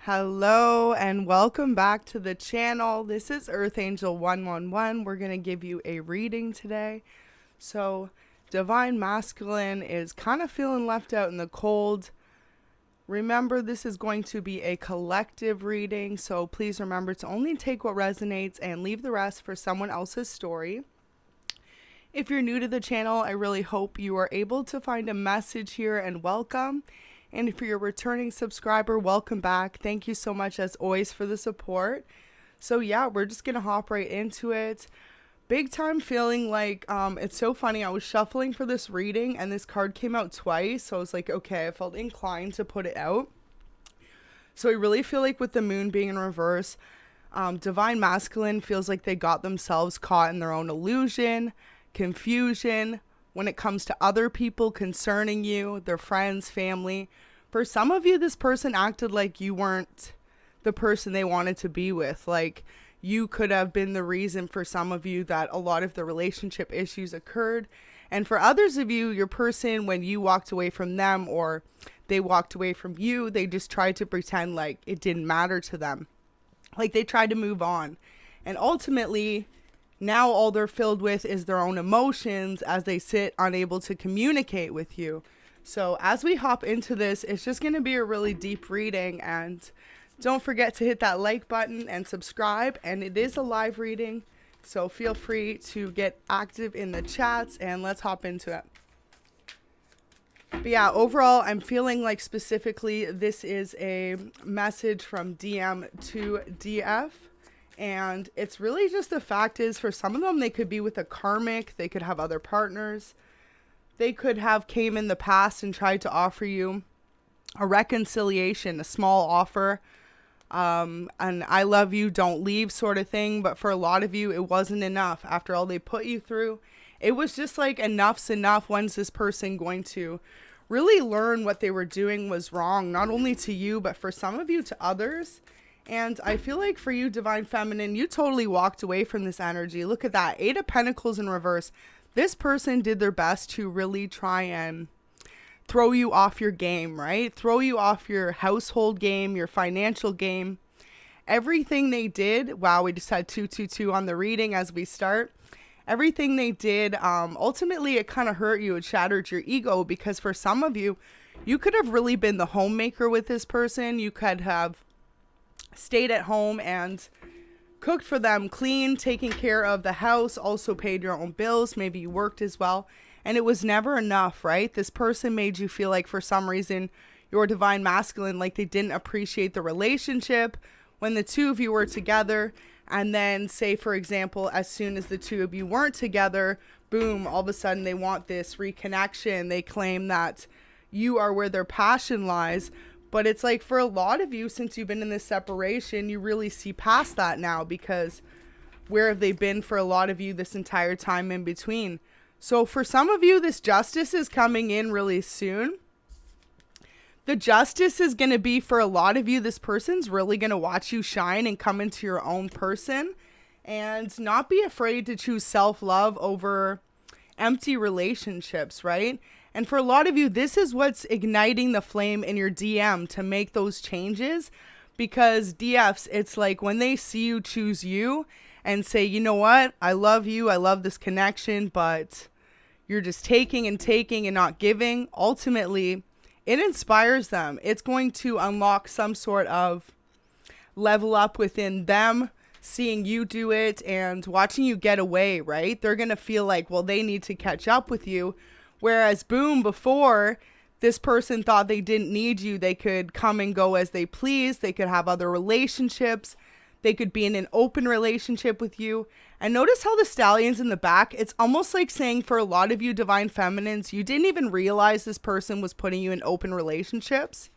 Hello and welcome back to the channel. This is Earth Angel 111. We're going to give you a reading today. So Divine Masculine is kind of feeling left out in the cold. Remember, this is going to be a collective reading, so please remember to only take what resonates and leave the rest for someone else's story. If you're new to the channel, I really hope you are able to find a message here, and welcome. And if you're a returning subscriber, welcome back. Thank you so much as always for the support. So yeah, we're just gonna hop right into it. Big time feeling like, it's so funny, I was shuffling for this reading and this card came out twice. So I was like, okay, I felt inclined to put it out. So I really feel like with the moon being in reverse, Divine Masculine feels like they got themselves caught in their own illusion, confusion, when it comes to other people concerning you, their friends, family. For some of you, this person acted like you weren't the person they wanted to be with. Like you could have been the reason for some of you that a lot of the relationship issues occurred. And for others of you, your person, when you walked away from them or they walked away from you, they just tried to pretend like it didn't matter to them. Like they tried to move on. And ultimately, now all they're filled with is their own emotions as they sit unable to communicate with you. So as we hop into this, it's just going to be a really deep reading, and don't forget to hit that like button and subscribe. And it is a live reading, so feel free to get active in the chats and let's hop into it. But yeah, overall, I'm feeling like specifically this is a message from DM to DF. And it's really just the fact is, for some of them, they could be with a karmic. They could have other partners. They could have came in the past and tried to offer you a reconciliation, a small offer, an I love you, don't leave sort of thing. But for a lot of you, it wasn't enough. After all they put you through, it was just like enough's enough. When's this person going to really learn what they were doing was wrong, not only to you, but for some of you to others? And I feel like for you, Divine Feminine, you totally walked away from this energy. Look at that. 8 of Pentacles in reverse. This person did their best to really try and throw you off your game, right? Throw you off your household game, your financial game. Everything they did. Wow, we just had 222 on the reading as we start. Everything they did, ultimately, it kind of hurt you. It shattered your ego, because for some of you, you could have really been the homemaker with this person. You could have stayed at home and cooked for them, cleaned, taking care of the house, also paid your own bills. Maybe you worked as well. And it was never enough, right? This person made you feel like for some reason your Divine Masculine, like they didn't appreciate the relationship when the two of you were together. And then say, for example, as soon as the two of you weren't together, boom, all of a sudden they want this reconnection. They claim that you are where their passion lies. But it's like for a lot of you, since you've been in this separation, you really see past that now, because where have they been for a lot of you this entire time in between? So for some of you, this justice is coming in really soon. The justice is going to be for a lot of you, this person's really going to watch you shine and come into your own person and not be afraid to choose self-love over empty relationships, right? And for a lot of you, this is what's igniting the flame in your DM to make those changes. Because DFs, it's like when they see you choose you and say, you know what, I love you, I love this connection, but you're just taking and not giving. Ultimately, it inspires them. It's going to unlock some sort of level up within them, seeing you do it and watching you get away, right? They're going to feel like, well, they need to catch up with you. Whereas, boom, before, this person thought they didn't need you. They could come and go as they please. They could have other relationships. They could be in an open relationship with you. And notice how the stallion's in the back. It's almost like saying for a lot of you Divine Feminines, you didn't even realize this person was putting you in open relationships.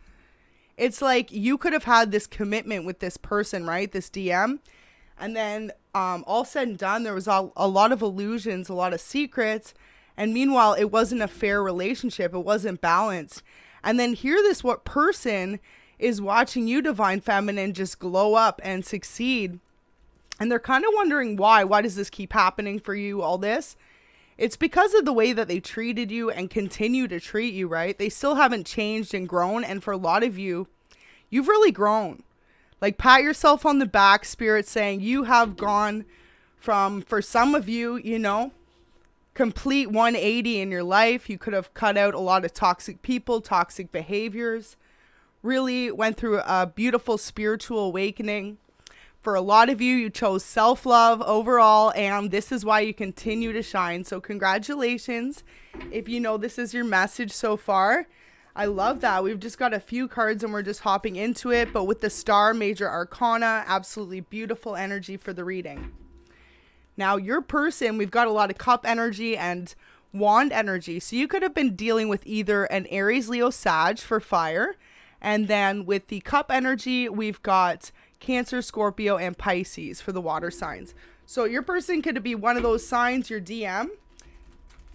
It's like you could have had this commitment with this person, right? This DM. And then all said and done, there was a lot of illusions, a lot of secrets. And meanwhile, it wasn't a fair relationship. It wasn't balanced. And then here this what person is watching you, Divine Feminine, just glow up and succeed. And they're kind of wondering why. Why does this keep happening for you, all this? It's because of the way that they treated you and continue to treat you, right? They still haven't changed and grown. And for a lot of you, you've really grown. Like, pat yourself on the back, Spirit saying you have gone from, for some of you, you know, complete 180 in your life. You could have cut out a lot of toxic people, toxic behaviors, really went through a beautiful spiritual awakening. For a lot of you, you chose self-love overall, and this is why you continue to shine. So congratulations if you know this is your message so far. I love that. We've just got a few cards and we're just hopping into it, but with the Star Major Arcana, absolutely beautiful energy for the reading. Now, your person, we've got a lot of Cup energy and Wand energy. So you could have been dealing with either an Aries, Leo, Sag for fire. And then with the Cup energy, we've got Cancer, Scorpio, and Pisces for the water signs. So your person could be one of those signs, your DM.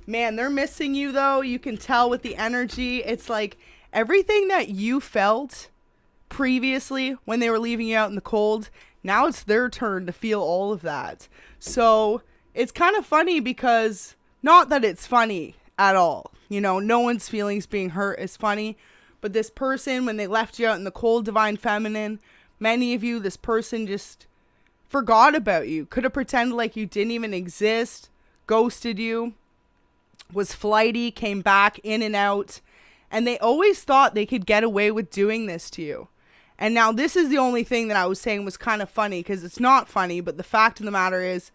Man, they're missing you, though. You can tell with the energy. It's like everything that you felt previously when they were leaving you out in the cold, now it's their turn to feel all of that. So it's kind of funny because, not that it's funny at all, you know, no one's feelings being hurt is funny, but this person, when they left you out in the cold, Divine Feminine, many of you, this person just forgot about you, could have pretended like you didn't even exist, ghosted you, was flighty, came back in and out, and they always thought they could get away with doing this to you. And now this is the only thing that I was saying was kind of funny, because it's not funny, but the fact of the matter is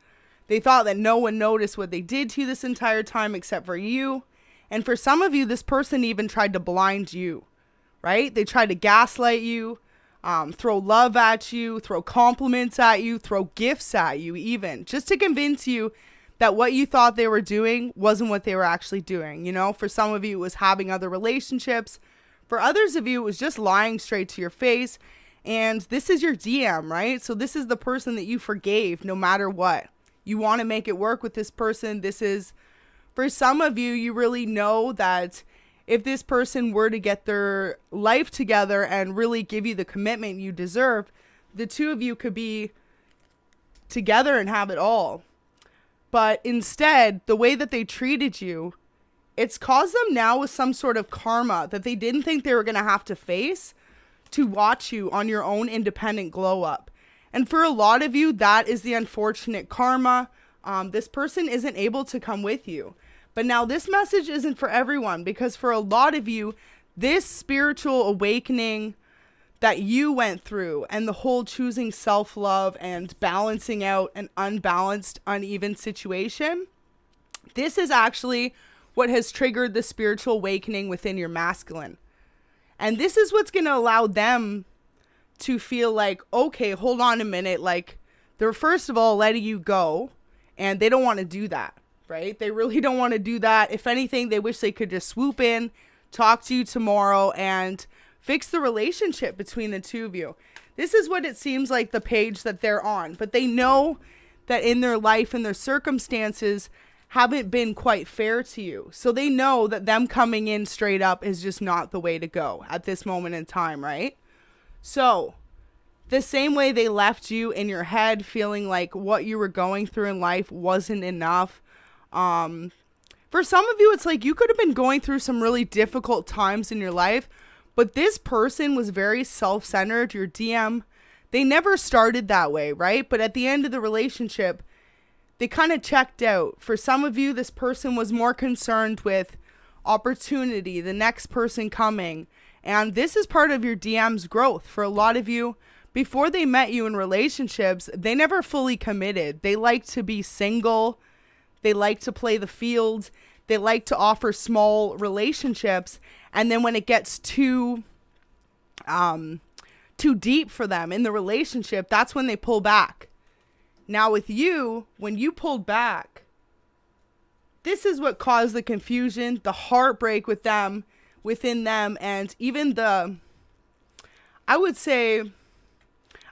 they thought that no one noticed what they did to you this entire time except for you. And for some of you, this person even tried to blind you, right? They tried to gaslight you, throw love at you, throw compliments at you, throw gifts at you even, just to convince you that what you thought they were doing wasn't what they were actually doing. You know, for some of you, it was having other relationships. For others of you, it was just lying straight to your face. And this is your DM, right? So this is the person that you forgave no matter what. You want to make it work with this person. This is, for some of you, you really know that if this person were to get their life together and really give you the commitment you deserve, the two of you could be together and have it all. But instead, the way that they treated you, it's caused them now with some sort of karma that they didn't think they were going to have to face to watch you on your own independent glow up. And for a lot of you, that is the unfortunate karma. This person isn't able to come with you. But now this message isn't for everyone, because for a lot of you, this spiritual awakening that you went through and the whole choosing self-love and balancing out an unbalanced, uneven situation, this is actually what has triggered the spiritual awakening within your masculine. And this is what's going to allow them to feel like, okay, hold on a minute. Like, they're first of all letting you go, and they don't want to do that, right? They really don't want to do that. If anything, they wish they could just swoop in, talk to you tomorrow, and fix the relationship between the two of you. This is what it seems like the page that they're on. But they know that in their life and their circumstances haven't been quite fair to you. So they know that them coming in straight up is just not the way to go at this moment in time, right? So the same way they left you in your head feeling like what you were going through in life wasn't enough. For some of you, it's like you could have been going through some really difficult times in your life, but this person was very self-centered, your DM. They never started that way, right? But at the end of the relationship, they kind of checked out. For some of you, this person was more concerned with opportunity, the next person coming. And this is part of your DM's growth. For a lot of you, before they met you in relationships, they never fully committed. They like to be single. They like to play the field. They like to offer small relationships. And then when it gets too deep for them in the relationship, that's when they pull back. Now with you, when you pulled back, this is what caused the confusion, the heartbreak with them, within them, and even the, I would say,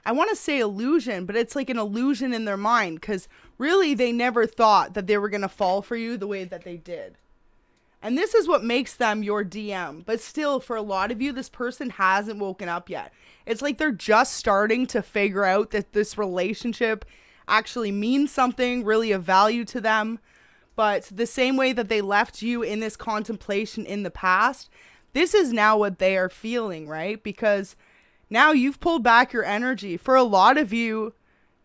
I want to say illusion, but it's like an illusion in their mind, because really they never thought that they were going to fall for you the way that they did. And this is what makes them your DM. But still, for a lot of you, this person hasn't woken up yet. It's like they're just starting to figure out that this relationship actually means something, really of value to them. But the same way that they left you in this contemplation in the past, this is now what they are feeling, right? Because Now you've pulled back your energy. For a lot of you,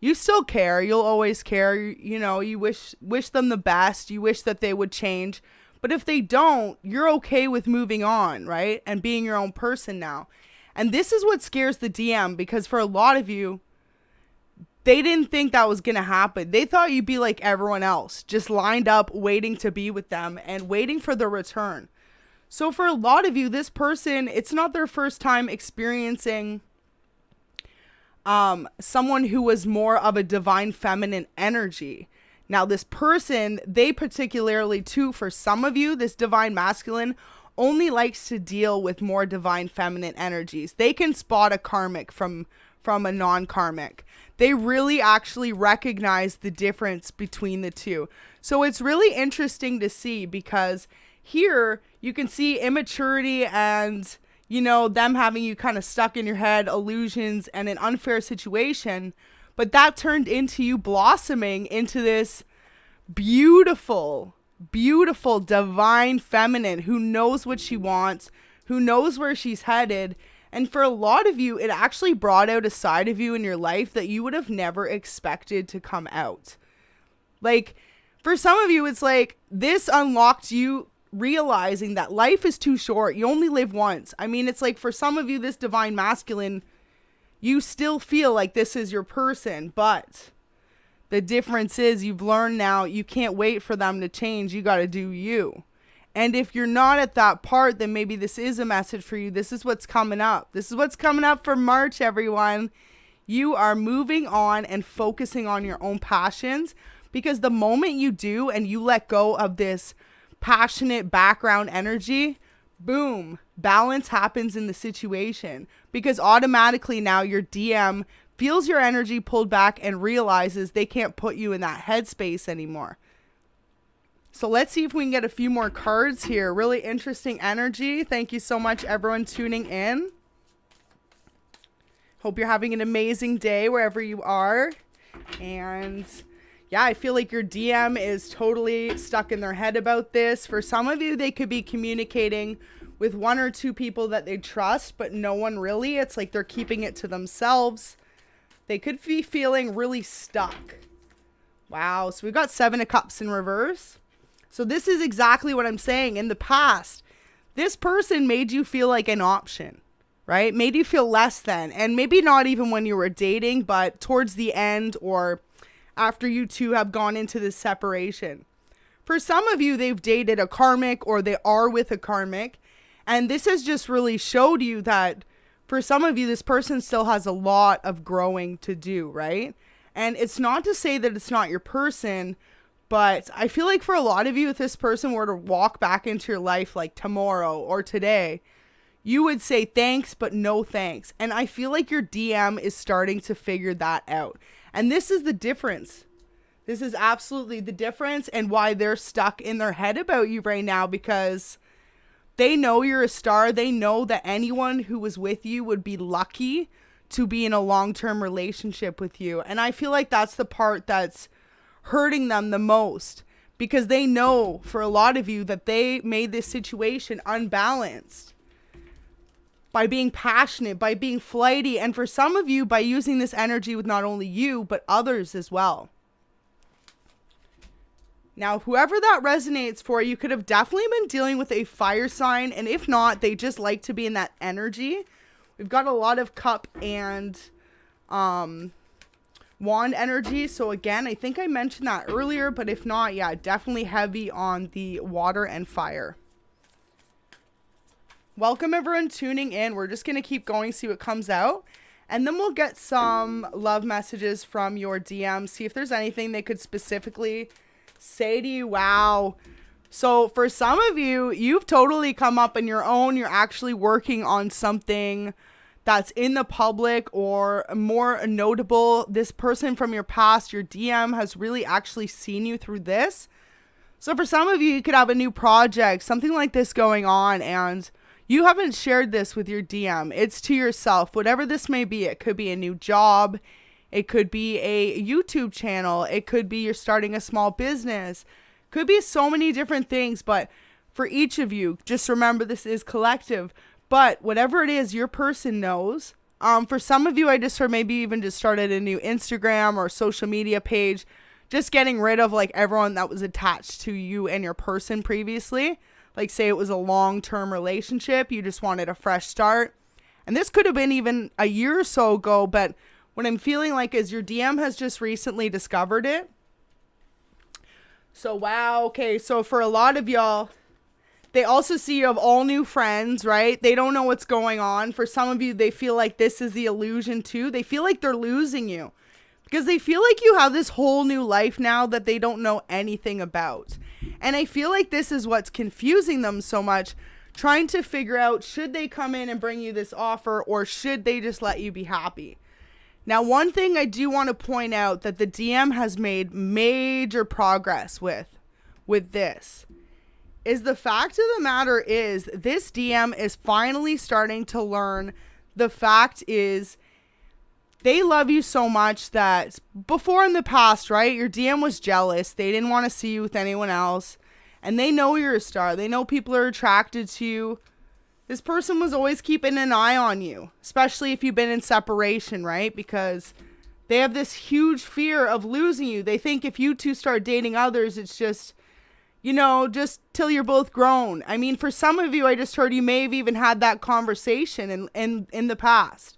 you still care. You'll always care. You know, you wish them the best. You wish that they would change. But if they don't, you're okay with moving on, right? And being your own person now. And this is what scares the DM, because for a lot of you, they didn't think that was going to happen. They thought you'd be like everyone else, just lined up, waiting to be with them and waiting for the return. So for a lot of you, this person, it's not their first time experiencing someone who was more of a divine feminine energy. Now, this person, they particularly too, for some of you, this divine masculine only likes to deal with more divine feminine energies. They can spot a karmic from a non-karmic. They really actually recognize the difference between the two. So it's really interesting to see, because here you can see immaturity and, you know, them having you kind of stuck in your head, illusions and an unfair situation. But that turned into you blossoming into this beautiful, beautiful divine feminine who knows what she wants, who knows where she's headed. And for a lot of you, it actually brought out a side of you in your life that you would have never expected to come out. Like, for some of you, it's like this unlocked you realizing that life is too short. You only live once. I mean, it's like for some of you, this divine masculine, you still feel like this is your person, but the difference is you've learned now you can't wait for them to change. You got to do you. And if you're not at that part, then maybe this is a message for you. This is what's coming up. This is what's coming up for March, everyone. You are moving on and focusing on your own passions, because the moment you do and you let go of this passionate background energy, boom, balance happens in the situation, because automatically now your DM feels your energy pulled back and realizes they can't put you in that headspace anymore. So let's see if we can get a few more cards here. Really interesting energy. Thank you so much, everyone, tuning in. Hope you're having an amazing day wherever you are. And yeah, I feel like your DM is totally stuck in their head about this. For some of you, they could be communicating with one or two people that they trust, but no one really. It's like they're keeping it to themselves. They could be feeling really stuck. Wow. So we've got 7 of Cups in reverse. So this is exactly what I'm saying. In the past, this person made you feel like an option, right? Made you feel less than. And maybe not even when you were dating, but towards the end or after you two have gone into this separation. For some of you, they've dated a karmic or they are with a karmic. And this has just really showed you that for some of you, this person still has a lot of growing to do, right? And it's not to say that it's not your person, but I feel like for a lot of you, if this person were to walk back into your life like tomorrow or today, you would say thanks, but no thanks. And I feel like your DM is starting to figure that out. And this is the difference. This is absolutely the difference, and why they're stuck in their head about you right now, because they know you're a star. They know that anyone who was with you would be lucky to be in a long-term relationship with you. And I feel like that's the part that's hurting them the most, because they know for a lot of you that they made this situation unbalanced by being passionate, by being flighty, and for some of you by using this energy with not only you but others as well. Now, whoever that resonates for, you could have definitely been dealing with a fire sign, and if not, they just like to be in that energy. We've got a lot of cup and wand energy. So again, I think I mentioned that earlier, but if not, yeah, definitely heavy on the water and fire. Welcome everyone tuning in. We're just going to keep going, see what comes out. And then we'll get some love messages from your DM, see if there's anything they could specifically say to you. Wow. So for some of you, you've totally come up on your own. You're actually working on something that's in the public or more notable. This person from your past, your DM, has really actually seen you through this. So for some of you, you could have a new project, something like this going on, and you haven't shared this with your DM. It's to yourself, whatever this may be. It could be a new job. It could be a YouTube channel. It could be you're starting a small business. Could be so many different things. But for each of you, just remember this is collective. But whatever it is, your person knows, For some of you, I just heard maybe even just started a new Instagram or social media page, just getting rid of like everyone that was attached to you and your person previously. Like say it was a long-term relationship, you just wanted a fresh start. And this could have been even a year or so ago, but what I'm feeling like is your DM has just recently discovered it. So wow, okay, so for a lot of y'all, they also see you have all new friends, right? They don't know what's going on. For some of you, they feel like this is the illusion too. They feel like they're losing you because they feel like you have this whole new life now that they don't know anything about. And I feel like this is what's confusing them so much, trying to figure out, should they come in and bring you this offer or should they just let you be happy? Now, one thing I do want to point out that the DM has made major progress with this is the fact of the matter is this DM is finally starting to learn the fact is they love you so much that before in the past, right, your DM was jealous. They didn't want to see you with anyone else. And they know you're a star. They know people are attracted to you. This person was always keeping an eye on you, especially if you've been in separation, right? Because they have this huge fear of losing you. They think if you two start dating others, it's just, you know, just till you're both grown. I mean, for some of you, I just heard you may have even had that conversation in the past.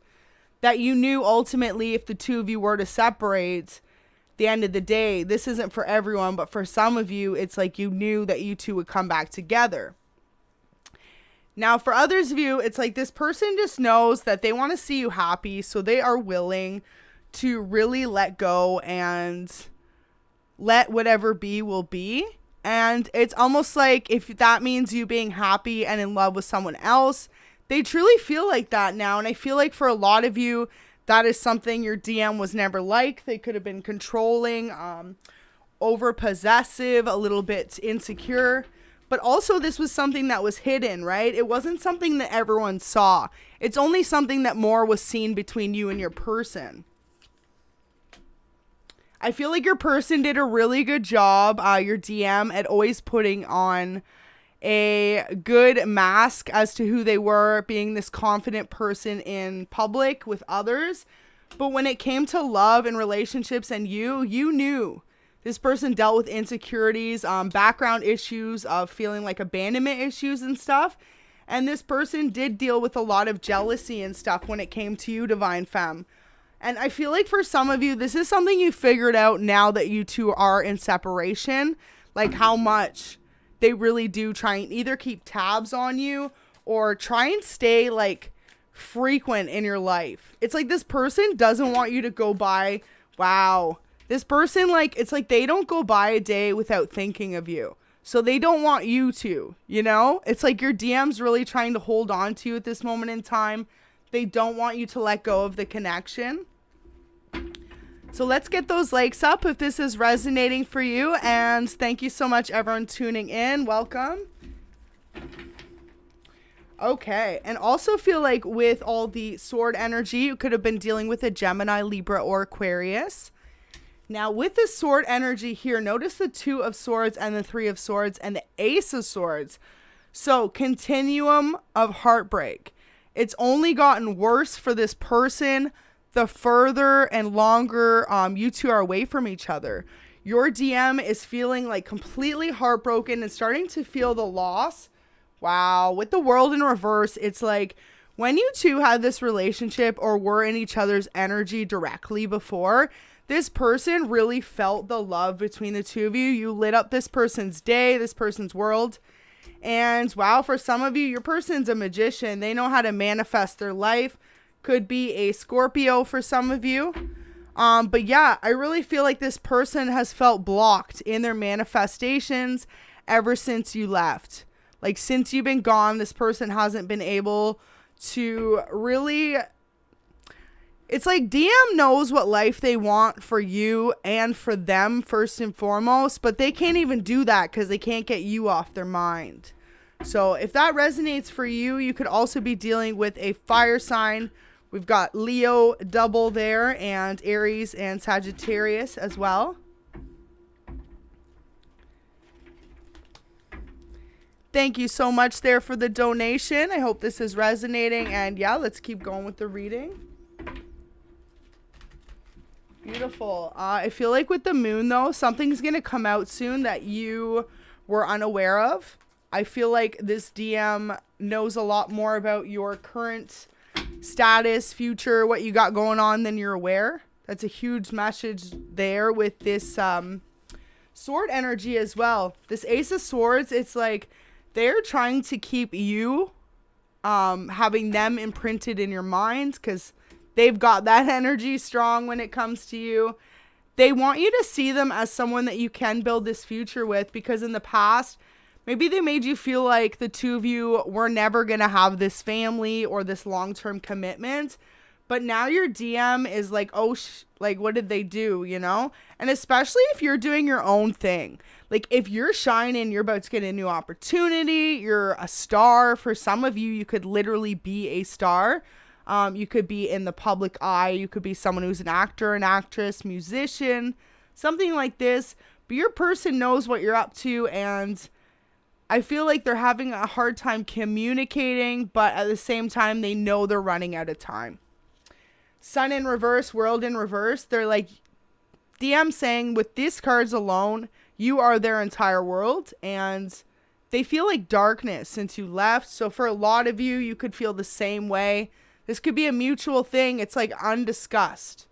That you knew ultimately if the two of you were to separate, the end of the day, this isn't for everyone, but for some of you, it's like you knew that you two would come back together. Now, for others of you, it's like this person just knows that they want to see you happy, so they are willing to really let go and let whatever be will be. And it's almost like if that means you being happy and in love with someone else, they truly feel like that now. And I feel like for a lot of you, that is something your DM was never like. They could have been controlling, over possessive, a little bit insecure. But also this was something that was hidden, right? It wasn't something that everyone saw. It's only something that more was seen between you and your person. I feel like your person did a really good job, your DM, at always putting on a good mask as to who they were, being this confident person in public with others. But when it came to love and relationships and you knew. This person dealt with insecurities, background issues of feeling like abandonment issues and stuff. And this person did deal with a lot of jealousy and stuff when it came to you, Divine Femme. And I feel like for some of you, this is something you figured out now that you two are in separation. Like how much they really do try and either keep tabs on you or try and stay like frequent in your life. It's like this person doesn't want you to go by, wow. This person, like, it's like they don't go by a day without thinking of you. So they don't want you to, you know? It's like your DM's really trying to hold on to you at this moment in time. They don't want you to let go of the connection. So let's get those likes up if this is resonating for you. And thank you so much, everyone tuning in. Welcome. Okay. And also feel like with all the sword energy, you could have been dealing with a Gemini, Libra, or Aquarius. Now, with the sword energy here, notice the 2 of Swords and the 3 of Swords and the Ace of Swords. So, continuum of heartbreak. It's only gotten worse for this person the further and longer you two are away from each other. Your DM is feeling like completely heartbroken and starting to feel the loss. Wow. With the World in reverse, it's like when you two had this relationship or were in each other's energy directly before, this person really felt the love between the two of you. You lit up this person's day, this person's world. And wow, for some of you, your person's a magician. They know how to manifest their life. Could be a Scorpio for some of you. But yeah, I really feel like this person has felt blocked in their manifestations ever since you left. Like since you've been gone, this person hasn't been able to really... It's like DM knows what life they want for you and for them first and foremost, but they can't even do that because they can't get you off their mind. So if that resonates for you, you could also be dealing with a fire sign. We've got Leo double there and Aries and Sagittarius as well. Thank you so much there for the donation. I hope this is resonating. And yeah, let's keep going with the reading. Beautiful. I feel like with the moon, though, something's going to come out soon that you were unaware of. I feel like this DM knows a lot more about your current status, future, what you got going on than you're aware. That's a huge message there with this sword energy as well. This Ace of Swords, it's like they're trying to keep you having them imprinted in your mind because they've got that energy strong when it comes to you. They want you to see them as someone that you can build this future with, because in the past, maybe they made you feel like the two of you were never going to have this family or this long-term commitment. But now your DM is like, oh, like, what did they do, you know? And especially if you're doing your own thing. Like, if you're shining, you're about to get a new opportunity. You're a star. For some of you, you could literally be a star. You could be in the public eye. You could be someone who's an actor, an actress, musician, something like this. But your person knows what you're up to, and I feel like they're having a hard time communicating, but at the same time, they know they're running out of time. Sun in reverse, world in reverse. They're like, DM saying with these cards alone, you are their entire world, and they feel like darkness since you left. So for a lot of you, you could feel the same way. This could be a mutual thing. It's like undiscussed.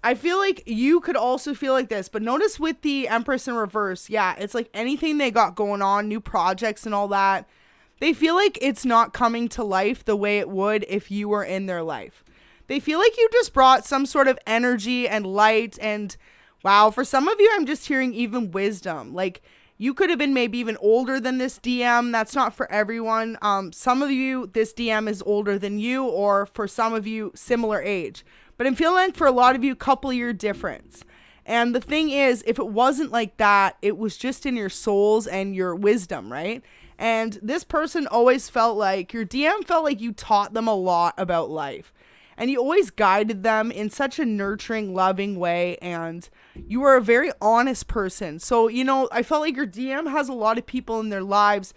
I feel like you could also feel like this, but notice with the Empress in reverse, yeah, it's like anything they got going on, new projects and all that, they feel like it's not coming to life the way it would if you were in their life. They feel like you just brought some sort of energy and light and, wow, for some of you, I'm just hearing even wisdom. Like, you could have been maybe even older than this DM. That's not for everyone. Some of you, this DM is older than you, or for some of you, similar age. But I'm feeling like for a lot of you, couple year difference. And the thing is, if it wasn't like that, it was just in your souls and your wisdom, right? And this person always felt like, your DM felt like you taught them a lot about life. And you always guided them in such a nurturing, loving way. And you were a very honest person. So, you know, I felt like your DM has a lot of people in their lives,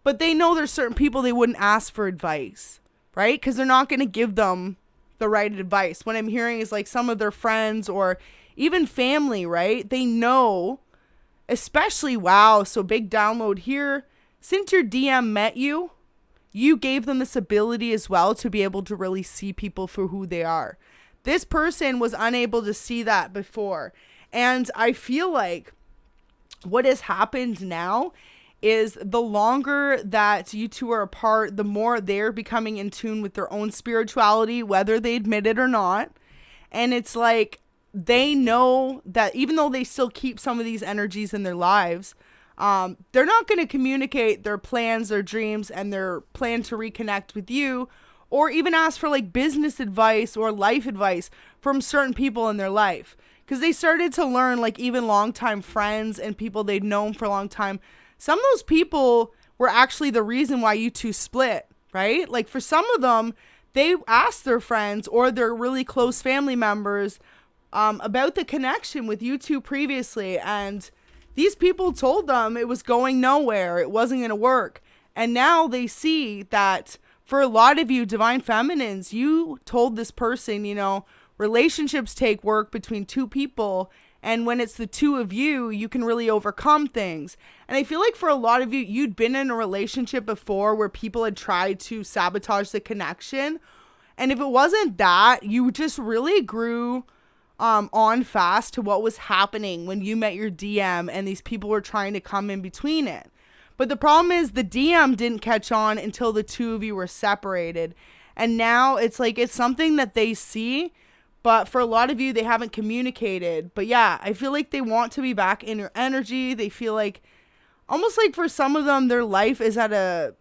but they know there's certain people they wouldn't ask for advice, right? Because they're not going to give them the right advice. What I'm hearing is like some of their friends or even family, right? They know, especially, wow, so big download here. Since your DM met you, you gave them this ability as well to be able to really see people for who they are. This person was unable to see that before. And I feel like what has happened now is the longer that you two are apart, the more they're becoming in tune with their own spirituality, whether they admit it or not. And it's like they know that even though they still keep some of these energies in their lives, they're not going to communicate their plans, their dreams, and their plan to reconnect with you, or even ask for like business advice or life advice from certain people in their life. Because they started to learn, like, even longtime friends and people they'd known for a long time, some of those people were actually the reason why you two split, right? Like, for some of them, they asked their friends or their really close family members about the connection with you two previously, and these people told them it was going nowhere, it wasn't going to work. And now they see that for a lot of you divine feminines, you told this person, you know, relationships take work between two people, and when it's the two of you, you can really overcome things. And I feel like for a lot of you, you'd been in a relationship before where people had tried to sabotage the connection, and if it wasn't that, you just really grew on fast to what was happening when you met your DM and these people were trying to come in between it. But the problem is the DM didn't catch on until the two of you were separated. And now it's like, it's something that they see, but for a lot of you, they haven't communicated. But yeah, I feel like they want to be back in your energy. They feel like, almost like for some of them, their life is at a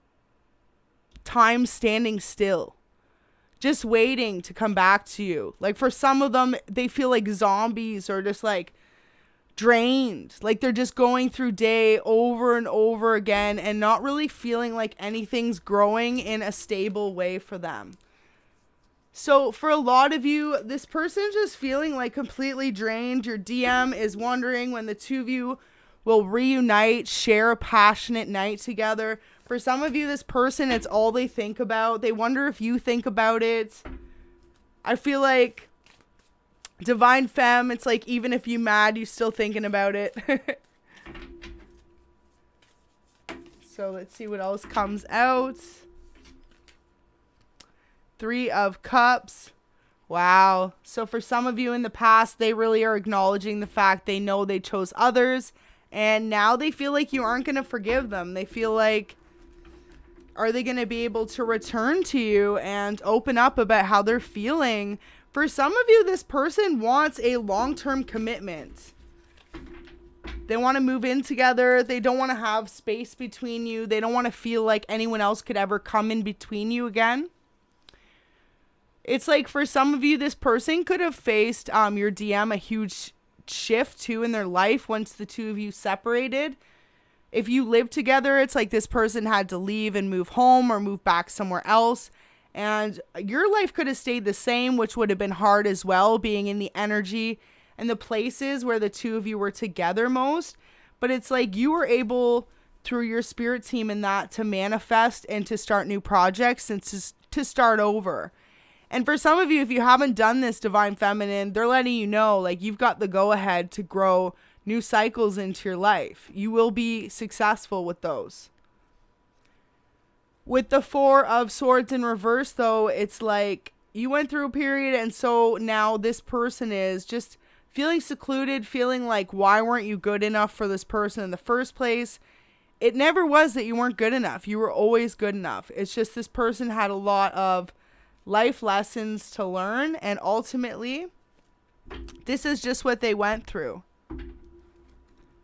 time standing still, just waiting to come back to you. Like for some of them, they feel like zombies or just like drained. Like they're just going through day over and over again and not really feeling like anything's growing in a stable way for them. So for a lot of you, this person's just feeling like completely drained. Your DM is wondering when the two of you will reunite, share a passionate night together. For some of you, this person, it's all they think about. They wonder if you think about it. I feel like Divine Femme, it's like even if you mad, you still thinking about it. So let's see what else comes out. 3 of Cups. Wow. So for some of you in the past, they really are acknowledging the fact they know they chose others. And now they feel like you aren't going to forgive them. They feel like, are they going to be able to return to you and open up about how they're feeling? For some of you, this person wants a long-term commitment. They want to move in together. They don't want to have space between you. They don't want to feel like anyone else could ever come in between you again. It's like for some of you, this person could have faced your DM a huge shift too in their life once the two of you separated. If you lived together, it's like this person had to leave and move home or move back somewhere else. And your life could have stayed the same, which would have been hard as well, being in the energy and the places where the two of you were together most. But it's like you were able, through your spirit team and that, to manifest and to start new projects and to start over. And for some of you, if you haven't done this, Divine Feminine, they're letting you know, like, you've got the go-ahead to grow new cycles into your life. You will be successful with those. With the 4 of Swords in reverse, though, it's like you went through a period, and so now this person is just feeling secluded, feeling like, why weren't you good enough for this person in the first place? It never was that you weren't good enough. You were always good enough. It's just this person had a lot of life lessons to learn, and ultimately, this is just what they went through.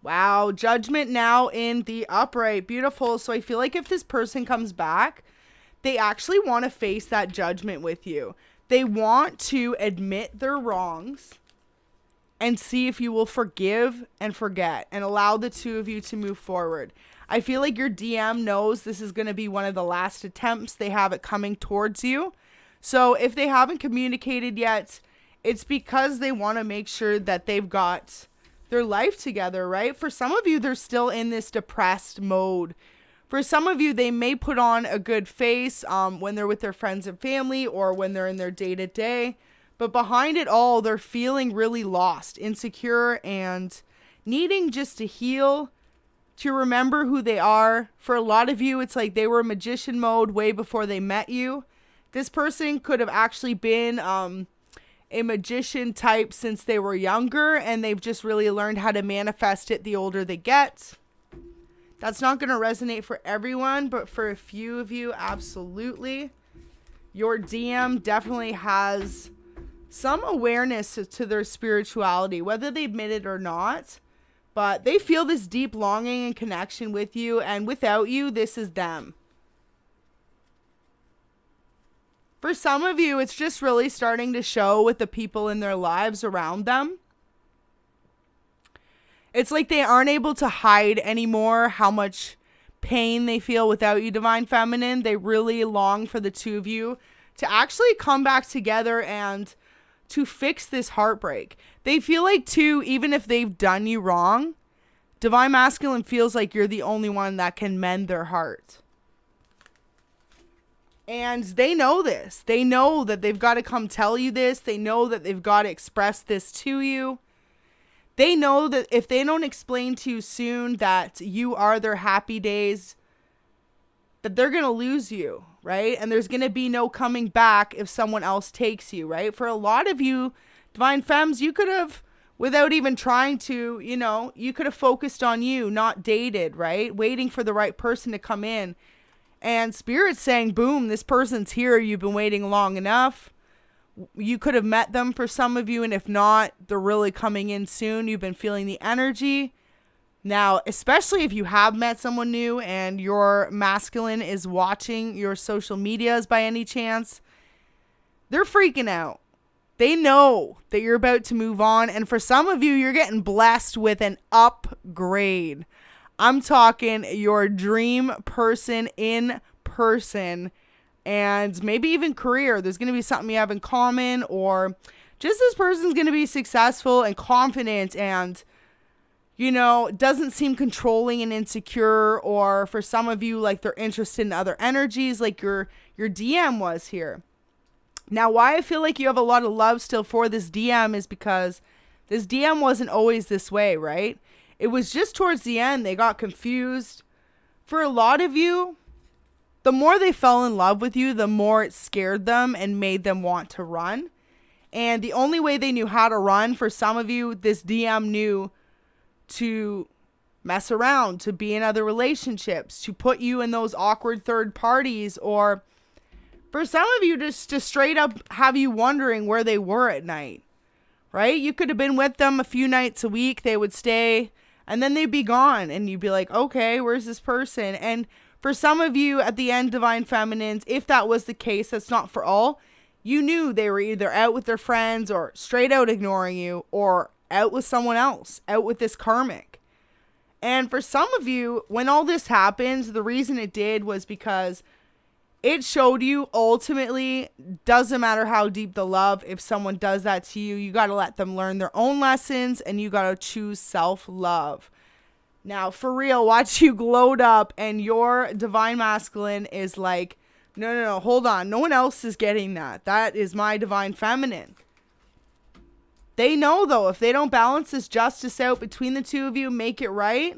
Wow, Judgment now in the upright. Beautiful. So I feel like if this person comes back, they actually want to face that judgment with you. They want to admit their wrongs and see if you will forgive and forget and allow the two of you to move forward. I feel like your DM knows this is going to be one of the last attempts they have at coming towards you. So if they haven't communicated yet, it's because they want to make sure that they've got their life together, right? For some of you, they're still in this depressed mode. For some of you, they may put on a good face when they're with their friends and family or when they're in their day-to-day. But behind it all, they're feeling really lost, insecure, and needing just to heal, to remember who they are. For a lot of you, it's like they were magician mode way before they met you. This person could have actually been a magician type since they were younger, and they've just really learned how to manifest it the older they get. That's not going to resonate for everyone, but for a few of you, absolutely. Your DM definitely has some awareness to their spirituality, whether they admit it or not, but they feel this deep longing and connection with you, and without you, this is them. For some of you, it's just really starting to show with the people in their lives around them. It's like they aren't able to hide anymore how much pain they feel without you, Divine Feminine. They really long for the two of you to actually come back together and to fix this heartbreak. They feel like, too, even if they've done you wrong, Divine Masculine feels like you're the only one that can mend their heart. And they know this. They know that they've got to come tell you this. They know that they've got to express this to you. They know that if they don't explain to you soon that you are their happy days, that they're going to lose you, right? And there's going to be no coming back if someone else takes you, right? For a lot of you, Divine Femmes, you could have, without even trying to, you could have focused on you, not dated, right? Waiting for the right person to come in. And Spirit's saying, boom, this person's here. You've been waiting long enough. You could have met them for some of you. And if not, they're really coming in soon. You've been feeling the energy. Now, especially if you have met someone new and your masculine is watching your social medias by any chance, they're freaking out. They know that you're about to move on. And for some of you, you're getting blessed with an upgrade. I'm talking your dream person in person, and maybe even career. There's going to be something you have in common, or just this person's going to be successful and confident and, doesn't seem controlling and insecure. Or for some of you, like they're interested in other energies like your DM was here. Now, why I feel like you have a lot of love still for this DM is because this DM wasn't always this way, right? It was just towards the end they got confused. For a lot of you, the more they fell in love with you, the more it scared them and made them want to run. And the only way they knew how to run, for some of you, this DM knew to mess around, to be in other relationships, to put you in those awkward third parties, or for some of you, just to straight up have you wondering where they were at night, right? You could have been with them a few nights a week. They would stay and then they'd be gone. And you'd be like, okay, where's this person? And for some of you at the end, Divine Feminines, if that was the case, that's not for all. You knew they were either out with their friends or straight out ignoring you or out with someone else, out with this karmic. And for some of you, when all this happens, the reason it did was because it showed you ultimately, doesn't matter how deep the love, if someone does that to you, you got to let them learn their own lessons and you got to choose self-love. Now, for real, watch you glowed up and your Divine Masculine is like, no, hold on. No one else is getting that. That is my Divine Feminine. They know, though, if they don't balance this justice out between the two of you, make it right,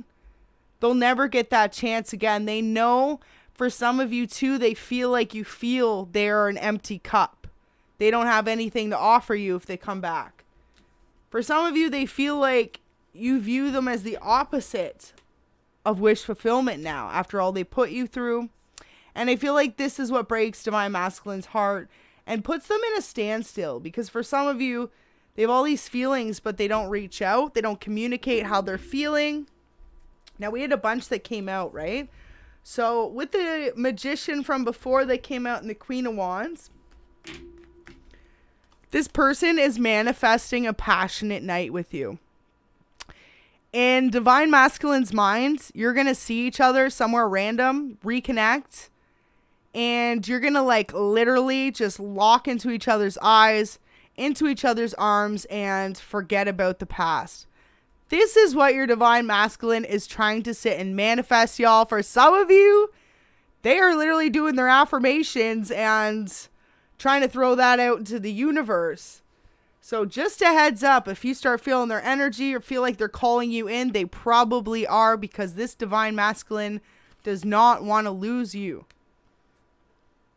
they'll never get that chance again. They know. For some of you too, they feel like you feel they're an empty cup. They don't have anything to offer you if they come back. For some of you, they feel like you view them as the opposite of wish fulfillment now, after all they put you through. And I feel like this is what breaks Divine Masculine's heart and puts them in a standstill. Because for some of you, they have all these feelings, but they don't reach out. They don't communicate how they're feeling. Now, we had a bunch that came out, right? So with the Magician from before that came out in the Queen of Wands, this person is manifesting a passionate night with you. In Divine Masculine's mind, you're going to see each other somewhere random, reconnect, and you're going to like literally just lock into each other's eyes, into each other's arms, and forget about the past. This is what your Divine Masculine is trying to sit and manifest, y'all. For some of you, they are literally doing their affirmations and trying to throw that out into the universe. So just a heads up, if you start feeling their energy or feel like they're calling you in, they probably are, because this Divine Masculine does not want to lose you.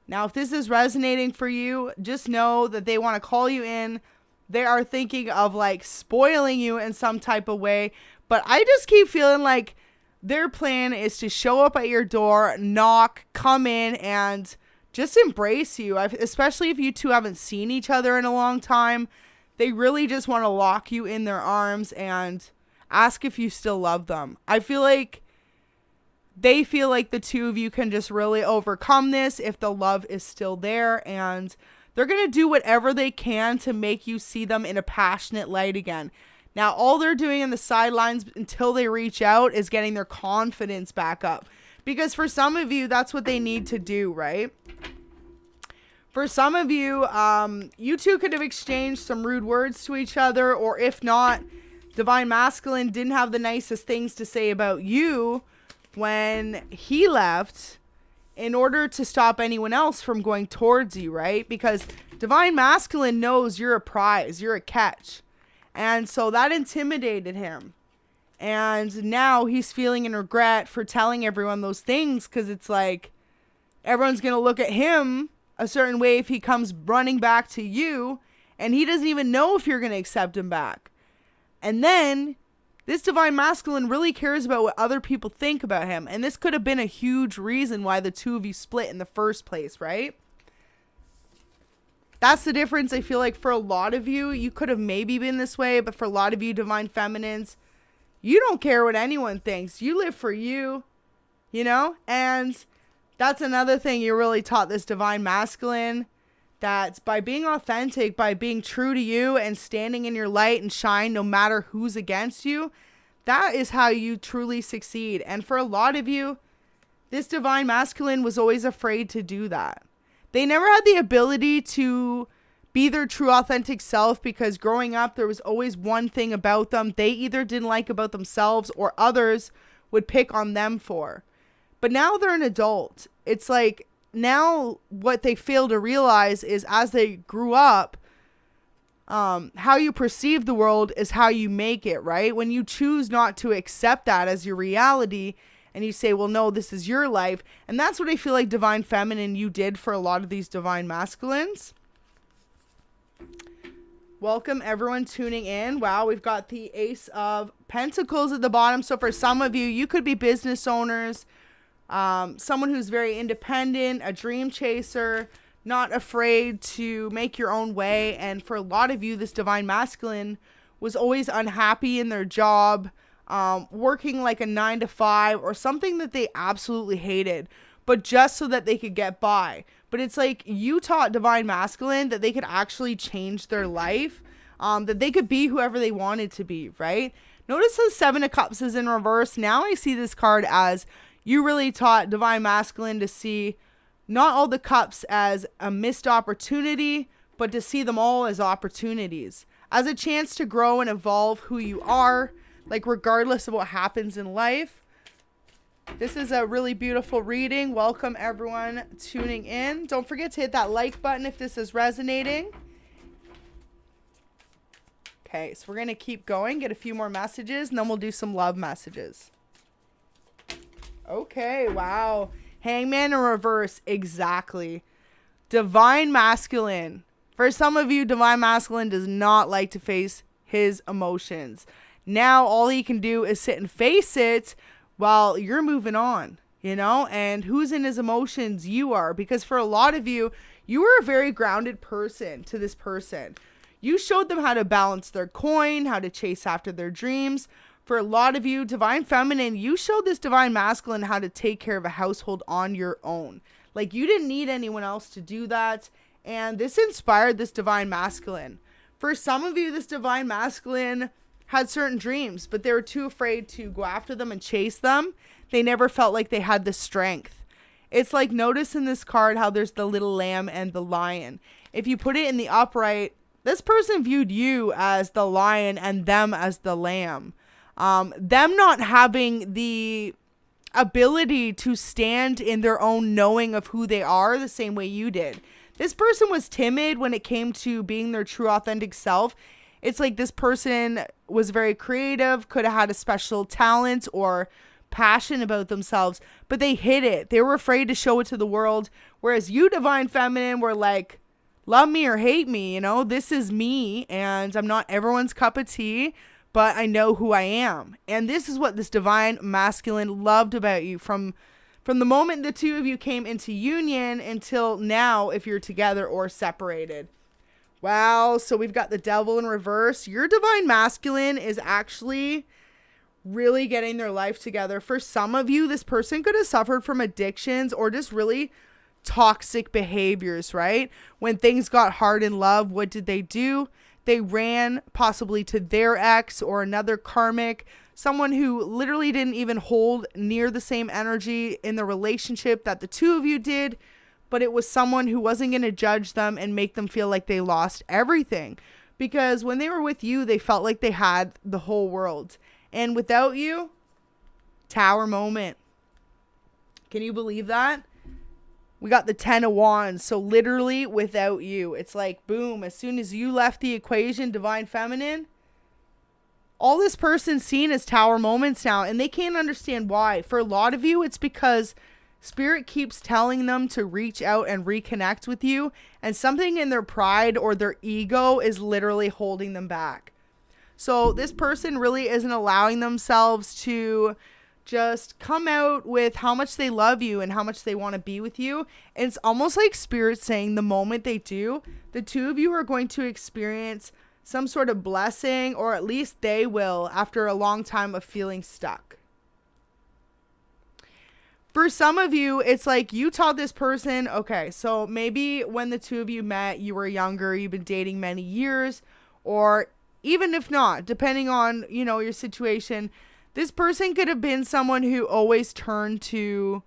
Now, if this is resonating for you, just know that they want to call you in. They are thinking of like spoiling you in some type of way. But I just keep feeling like their plan is to show up at your door, knock, come in, and just embrace you. Especially if you two haven't seen each other in a long time. They really just want to lock you in their arms and ask if you still love them. I feel like they feel like the two of you can just really overcome this if the love is still there, and they're going to do whatever they can to make you see them in a passionate light again. Now, all they're doing in the sidelines until they reach out is getting their confidence back up. Because for some of you, that's what they need to do, right? For some of you, you two could have exchanged some rude words to each other. Or if not, Divine Masculine didn't have the nicest things to say about you when he left, in order to stop anyone else from going towards you, right? Because Divine Masculine knows you're a prize, you're a catch. And so that intimidated him. And now he's feeling in regret for telling everyone those things, because it's like everyone's going to look at him a certain way if he comes running back to you, and he doesn't even know if you're going to accept him back. And then this Divine Masculine really cares about what other people think about him. And this could have been a huge reason why the two of you split in the first place, right? That's the difference. I feel like for a lot of you, you could have maybe been this way. But for a lot of you Divine Feminines, you don't care what anyone thinks. You live for you, you know? And that's another thing you really taught this Divine Masculine. That by being authentic, by being true to you and standing in your light and shine no matter who's against you, that is how you truly succeed. And for a lot of you, this Divine Masculine was always afraid to do that. They never had the ability to be their true authentic self, because growing up, there was always one thing about them they either didn't like about themselves or others would pick on them for. But now they're an adult. It's like now what they fail to realize is as they grew up, how you perceive the world is how you make it, right? When you choose not to accept that as your reality and you say, well, no, this is your life. And that's what I feel like Divine Feminine, you did for a lot of these Divine Masculines. Welcome everyone tuning in. Wow, we've got the Ace of Pentacles at the bottom. So for some of you, you could be business owners, someone who's very independent, a dream chaser, not afraid to make your own way. And for a lot of you, this Divine Masculine was always unhappy in their job, working like a 9-to-5 or something that they absolutely hated, but just so that they could get by. But it's like you taught Divine Masculine that they could actually change their life, that they could be whoever they wanted to be, right? Notice the 7 of Cups is in reverse. Now I see this card as you really taught Divine Masculine to see not all the cups as a missed opportunity, but to see them all as opportunities, as a chance to grow and evolve who you are, like regardless of what happens in life. This is a really beautiful reading. Welcome everyone tuning in. Don't forget to hit that like button if this is resonating. Okay, so we're going to keep going, get a few more messages, and then we'll do some love messages. Okay, wow. Hangman in reverse, exactly. Divine Masculine. For some of you, Divine Masculine does not like to face his emotions. Now all he can do is sit and face it while you're moving on, you know? And who's in his emotions? You are. Because for a lot of you, you were a very grounded person to this person. You showed them how to balance their coin, how to chase after their dreams. For a lot of you, Divine Feminine, you showed this Divine Masculine how to take care of a household on your own. Like you didn't need anyone else to do that. And this inspired this Divine Masculine. For some of you, this Divine Masculine had certain dreams, but they were too afraid to go after them and chase them. They never felt like they had the strength. It's like, notice in this card how there's the little lamb and the lion. If you put it in the upright, this person viewed you as the lion and them as the lamb. Them not having the ability to stand in their own knowing of who they are the same way you did. This person was timid when it came to being their true authentic self. It's like this person was very creative, could have had a special talent or passion about themselves, but they hid it. They were afraid to show it to the world. Whereas you, Divine Feminine, were like, love me or hate me, you know, this is me and I'm not everyone's cup of tea, but I know who I am. And this is what this Divine Masculine loved about you from the moment the two of you came into union until now, if you're together or separated. Wow, so we've got the Devil in reverse. Your Divine Masculine is actually really getting their life together. For some of you, this person could have suffered from addictions or just really toxic behaviors, right? When things got hard in love, what did they do? They ran possibly to their ex or another karmic, someone who literally didn't even hold near the same energy in the relationship that the two of you did. But it was someone who wasn't going to judge them and make them feel like they lost everything. Because when they were with you, they felt like they had the whole world. And without you, Tower moment. Can you believe that? We got the 10 of Wands. So literally without you, it's like, boom, as soon as you left the equation, Divine Feminine, all this person's seen as Tower moments now. And they can't understand why. For a lot of you, it's because Spirit keeps telling them to reach out and reconnect with you, and something in their pride or their ego is literally holding them back. So this person really isn't allowing themselves to just come out with how much they love you and how much they want to be with you. And it's almost like Spirit saying the moment they do, the two of you are going to experience some sort of blessing, or at least they will, after a long time of feeling stuck. For some of you, it's like you taught this person, okay, so maybe when the two of you met, you were younger, you've been dating many years, or even if not, depending on, you know, your situation, this person could have been someone who always turned to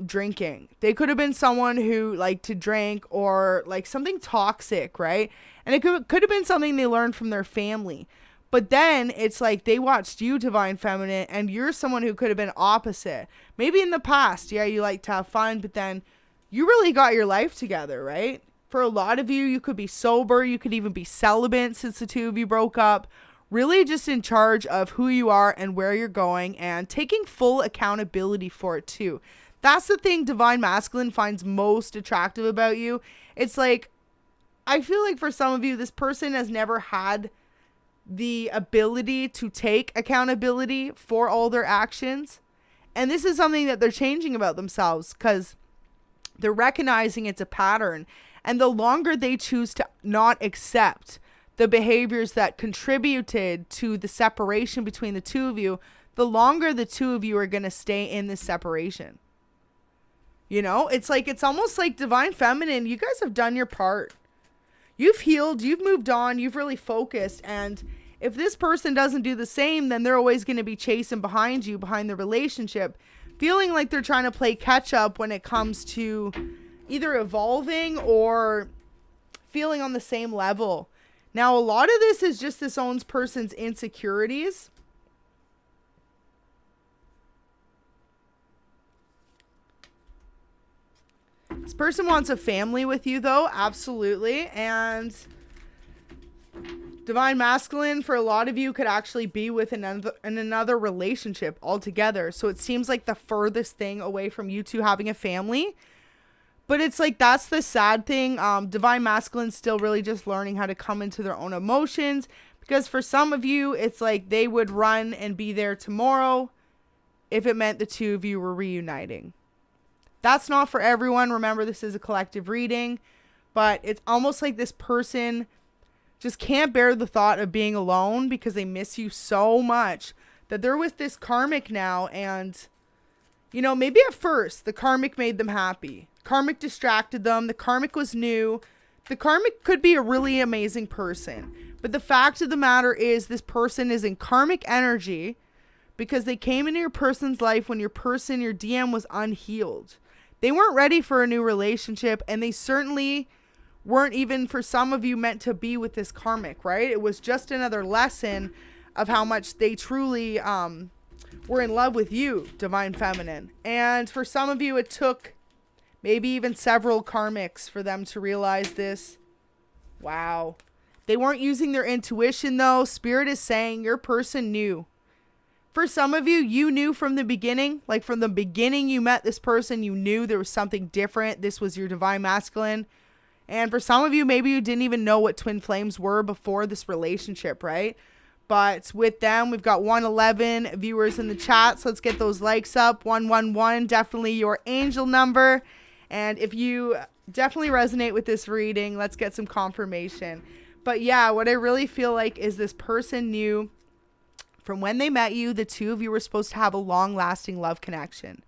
drinking. They could have been someone who liked to drink, or like something toxic, right? And it could have been something they learned from their family. But then it's like they watched you, Divine Feminine, and you're someone who could have been opposite. Maybe in the past, yeah, you like to have fun, but then you really got your life together, right? For a lot of you, you could be sober. You could even be celibate since the two of you broke up. Really just in charge of who you are and where you're going and taking full accountability for it too. That's the thing Divine Masculine finds most attractive about you. It's like, I feel like for some of you, this person has never had the ability to take accountability for all their actions. And this is something that they're changing about themselves because they're recognizing it's a pattern. And the longer they choose to not accept the behaviors that contributed to the separation between the two of you, the longer the two of you are going to stay in this separation. You know, it's like, it's almost like Divine Feminine, you guys have done your part. You've healed, you've moved on, you've really focused. And if this person doesn't do the same, then they're always going to be chasing behind you, behind the relationship, feeling like they're trying to play catch up when it comes to either evolving or feeling on the same level. Now, a lot of this is just this own person's insecurities. This person wants a family with you, though. Absolutely. And Divine Masculine, for a lot of you, could actually be with another relationship altogether. So it seems like the furthest thing away from you two having a family. But it's like, that's the sad thing. Divine Masculine's still really just learning how to come into their own emotions. Because for some of you, it's like they would run and be there tomorrow if it meant the two of you were reuniting. That's not for everyone. Remember, this is a collective reading. But it's almost like this person just can't bear the thought of being alone because they miss you so much that they're with this karmic now. And, you know, maybe at first the karmic made them happy. Karmic distracted them. The karmic was new. The karmic could be a really amazing person. But the fact of the matter is this person is in karmic energy because they came into your person's life when your DM was unhealed. They weren't ready for a new relationship, and they certainly weren't even, for some of you, meant to be with this karmic, right? It was just another lesson of how much they truly were in love with you, Divine Feminine. And for some of you, it took maybe even several karmics for them to realize this. Wow. They weren't using their intuition, though. Spirit is saying your person knew. For some of you, you knew from the beginning. Like from the beginning you met this person, you knew there was something different. This was your Divine Masculine. And for some of you, maybe you didn't even know what twin flames were before this relationship, right? But with them, we've got 111 viewers in the chat. So let's get those likes up. 111, definitely your angel number. And if you definitely resonate with this reading, let's get some confirmation. But yeah, what I really feel like is this person knew from when they met you, the two of you were supposed to have a long-lasting love connection.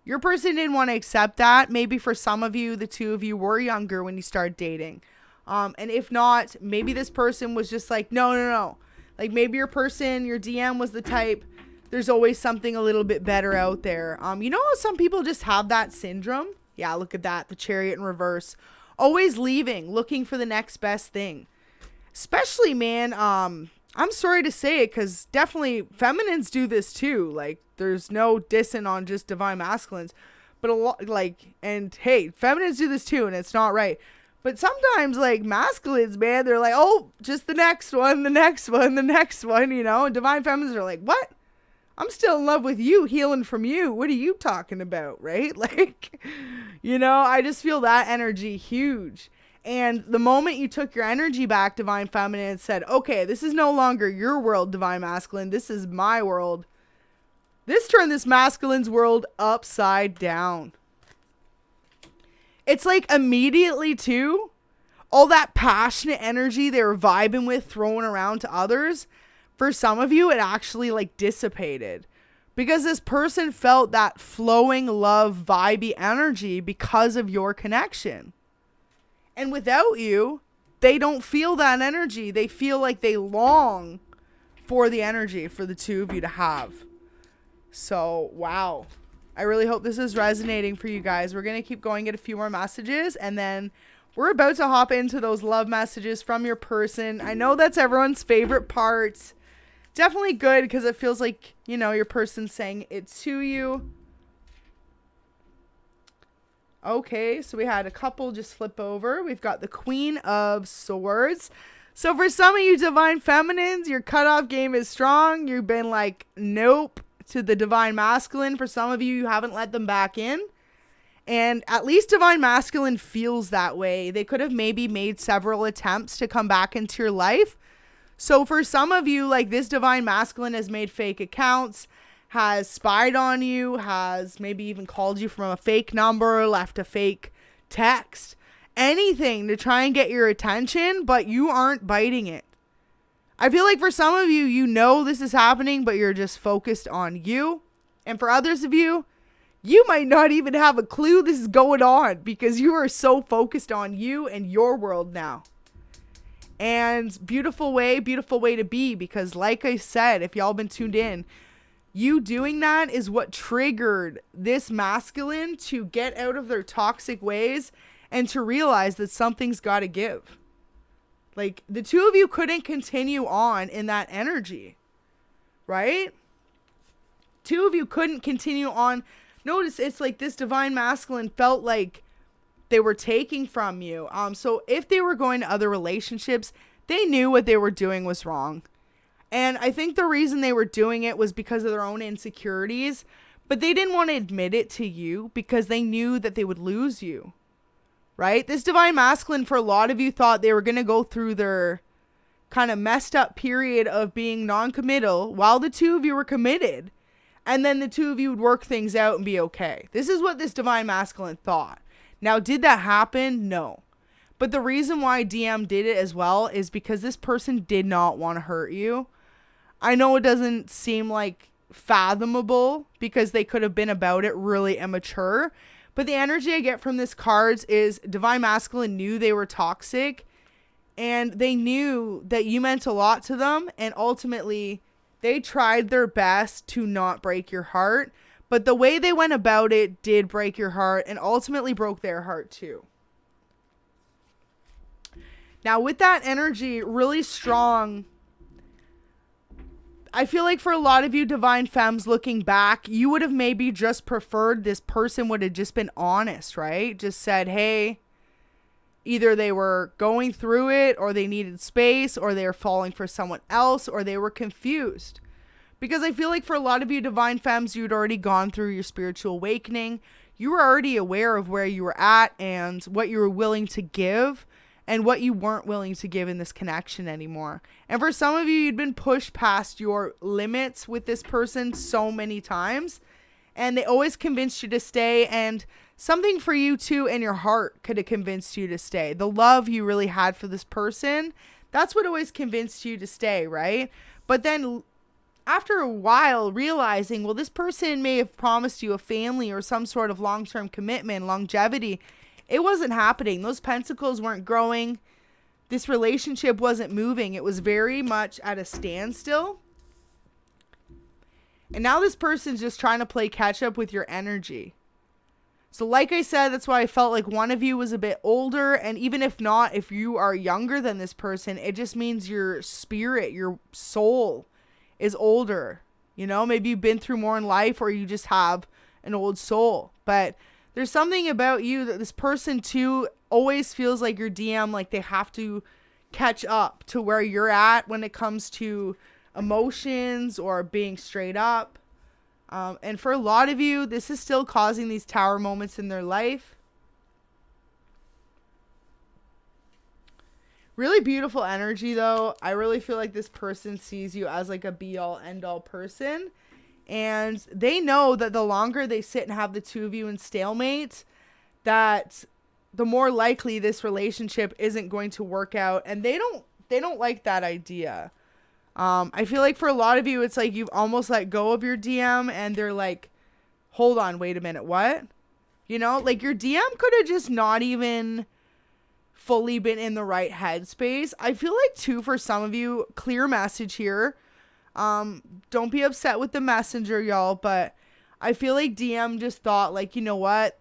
Your person didn't want to accept that. Maybe for some of you, the two of you were younger when you started dating. And if not, maybe this person was just like, no. Like maybe your person, your DM was the type, there's always something a little bit better out there. You know how some people just have that syndrome? Yeah, look at that. The Chariot in reverse. Always leaving, looking for the next best thing. Especially, man, I'm sorry to say it because definitely feminines do this too. Like there's no dissing on just Divine Masculines, but a lot like, and hey, feminines do this too and it's not right. But sometimes like masculines, man, they're like, oh, just the next one, you know, and Divine Feminines are like, what? I'm still in love with you, healing from you. What are you talking about? Right? Like, you know, I just feel that energy huge. And the moment you took your energy back, Divine Feminine, and said, okay, this is no longer your world, Divine Masculine. This is my world. This turned this masculine's world upside down. It's like immediately too, all that passionate energy they were vibing with, throwing around to others. For some of you, it actually like dissipated. Because this person felt that flowing love, vibey energy because of your connection. And without you, they don't feel that energy. They feel like they long for the energy for the two of you to have. So, wow. I really hope this is resonating for you guys. We're going to keep going, get a few more messages, and then we're about to hop into those love messages from your person. I know that's everyone's favorite part. Definitely good because it feels like, you know, your person's saying it to you. Okay, so we had a couple just flip over. We've got the Queen of Swords. So for some of you divine feminines, your cutoff game is strong. You've been like, nope, to the divine masculine. For some of you, you haven't let them back in. And at least divine masculine feels that way. They could have maybe made several attempts to come back into your life. So for some of you, like, this divine masculine has made fake accounts, has spied on you, has maybe even called you from a fake number, left a fake text, anything to try and get your attention, but you aren't biting it. I feel like for some of you, you know this is happening, but you're just focused on you. And for others of you, you might not even have a clue this is going on because you are so focused on you and your world now. And beautiful way to be, because like I said, if y'all been tuned in, you doing that is what triggered this masculine to get out of their toxic ways and to realize that something's got to give. Like, the two of you couldn't continue on in that energy, right? Two of you couldn't continue on. Notice it's like this divine masculine felt like they were taking from you. So if they were going to other relationships, they knew what they were doing was wrong. And I think the reason they were doing it was because of their own insecurities, but they didn't want to admit it to you because they knew that they would lose you, right? This divine masculine, for a lot of you, thought they were going to go through their kind of messed up period of being non-committal while the two of you were committed. And then the two of you would work things out and be okay. This is what this divine masculine thought. Now, did that happen? No. But the reason why DM did it as well is because this person did not want to hurt you. I know it doesn't seem like fathomable because they could have been about it really immature. But the energy I get from this cards is divine masculine knew they were toxic. And they knew that you meant a lot to them. And ultimately, they tried their best to not break your heart. But the way they went about it did break your heart and ultimately broke their heart too. Now, with that energy really strong, I feel like for a lot of you divine femmes looking back, you would have maybe just preferred this person would have just been honest, right? Just said, hey, either they were going through it or they needed space or they were falling for someone else or they were confused. Because I feel like for a lot of you divine femmes, you'd already gone through your spiritual awakening. You were already aware of where you were at and what you were willing to give and what you weren't willing to give in this connection anymore. And for some of you, you'd been pushed past your limits with this person so many times. And they always convinced you to stay. And something for you too in your heart could have convinced you to stay. The love you really had for this person, that's what always convinced you to stay, right? But then after a while, realizing, well, this person may have promised you a family or some sort of long-term commitment, longevity. It wasn't happening. Those pentacles weren't growing. This relationship wasn't moving. It was very much at a standstill. And now this person's just trying to play catch up with your energy. So like I said, that's why I felt like one of you was a bit older. And even if not, if you are younger than this person, it just means your spirit, your soul is older. You know, maybe you've been through more in life or you just have an old soul. But there's something about you that this person too always feels like your DM, like they have to catch up to where you're at when it comes to emotions or being straight up. And for a lot of you, this is still causing these tower moments in their life. Really beautiful energy though. I really feel like this person sees you as like a be all end all person. And they know that the longer they sit and have the two of you in stalemate, that the more likely this relationship isn't going to work out. And they don't like that idea. I feel like for a lot of you, it's like you've almost let go of your DM and they're like, hold on, wait a minute, what? You know, like your DM could have just not even fully been in the right headspace. I feel like too, for some of you, clear message here. Don't be upset with the messenger, y'all, but I feel like DM just thought like, you know what?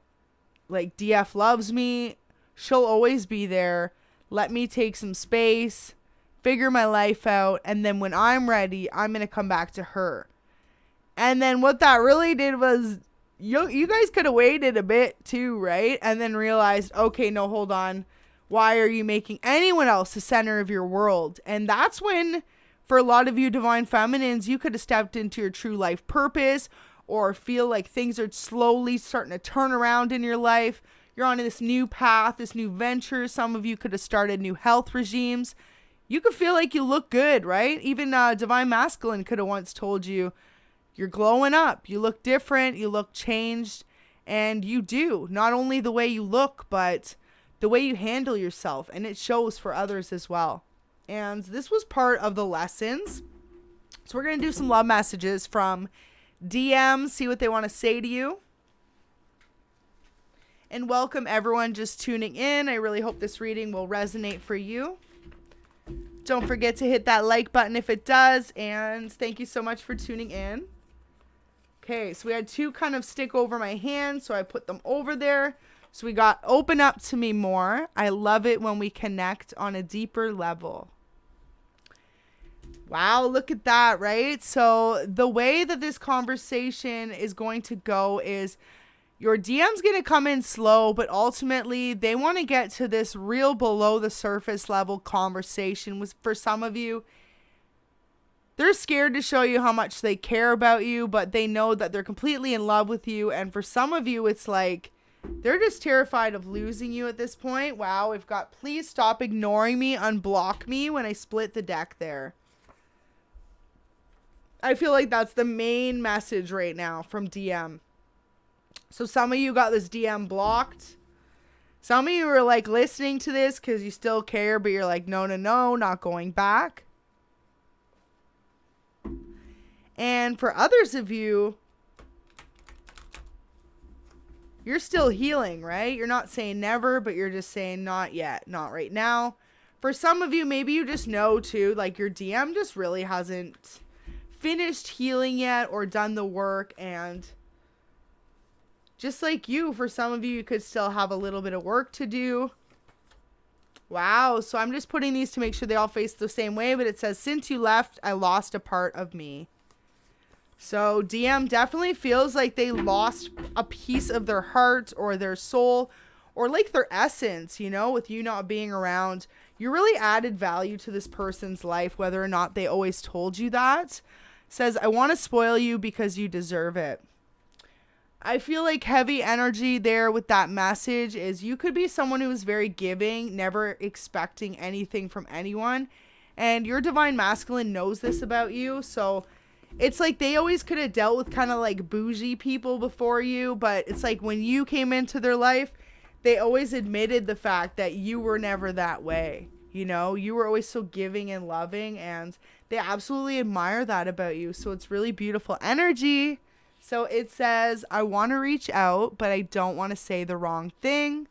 Like DF loves me. She'll always be there. Let me take some space, figure my life out. And then when I'm ready, I'm going to come back to her. And then what that really did was you guys could have waited a bit too, right? And then realized, okay, no, hold on. Why are you making anyone else the center of your world? And that's when, for a lot of you divine feminines, you could have stepped into your true life purpose, or feel like things are slowly starting to turn around in your life. You're on this new path, this new venture. Some of you could have started new health regimes. You could feel like you look good, right? Even Divine Masculine could have once told you, you're glowing up, you look different, you look changed. And you do, not only the way you look, but the way you handle yourself. And it shows for others as well. And this was part of the lessons. So we're going to do some love messages from DMs, see what they want to say to you. And welcome everyone just tuning in. I really hope this reading will resonate for you. Don't forget to hit that like button if it does. And thank you so much for tuning in. Okay, so we had two kind of stick over my hand, so I put them over there. So we got open up to me more. I love it when we connect on a deeper level. Wow, look at that, right? So the way that this conversation is going to go is your DM's going to come in slow, but ultimately they want to get to this real below the surface level conversation. For some of you, they're scared to show you how much they care about you, but they know that they're completely in love with you. And for some of you, it's like they're just terrified of losing you at this point. Wow, we've got please stop ignoring me, unblock me when I split the deck there. I feel like that's the main message right now from DM. So some of you got this DM blocked. Some of you are like listening to this because you still care, but you're like, no, not going back. And for others of you, you're still healing, right? You're not saying never, but you're just saying not yet, not right now. For some of you, maybe you just know too, like your DM just really hasn't finished healing yet or done the work. And just like you, for some of you could still have a little bit of work to do. Wow. So I'm just putting these to make sure they all face the same way, but it says, since you left, I lost a part of me. So DM definitely feels like they lost a piece of their heart or their soul or like their essence, you know, with you not being around. You really added value to this person's life, whether or not they always told you that. Says, I want to spoil you because you deserve it. I feel like heavy energy there with that message is you could be someone who is very giving, never expecting anything from anyone. And your divine masculine knows this about you. So it's like they always could have dealt with kind of like bougie people before you. But it's like when you came into their life, they always admitted the fact that you were never that way. You know, you were always so giving and loving, and they absolutely admire that about you. So it's really beautiful energy. So it says, I want to reach out, but I don't want to say the wrong thing.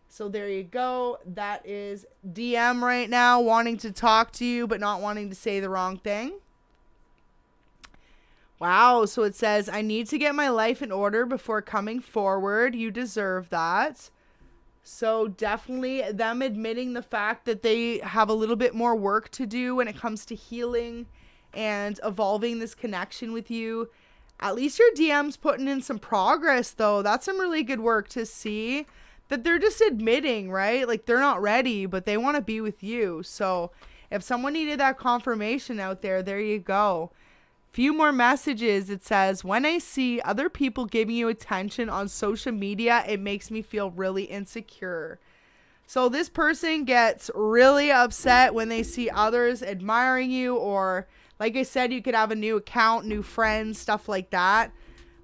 So there you go. That is DM right now, wanting to talk to you, but not wanting to say the wrong thing. Wow. So it says, I need to get my life in order before coming forward. You deserve that. So definitely them admitting the fact that they have a little bit more work to do when it comes to healing and evolving this connection with you. At least your DM's putting in some progress, though. That's some really good work to see that they're just admitting, right? Like they're not ready, but they want to be with you. So if someone needed that confirmation out there, there you go. Few more messages. It says, when I see other people giving you attention on social media, it makes me feel really insecure. So this person gets really upset when they see others admiring you, or like I said, you could have a new account, new friends, stuff like that.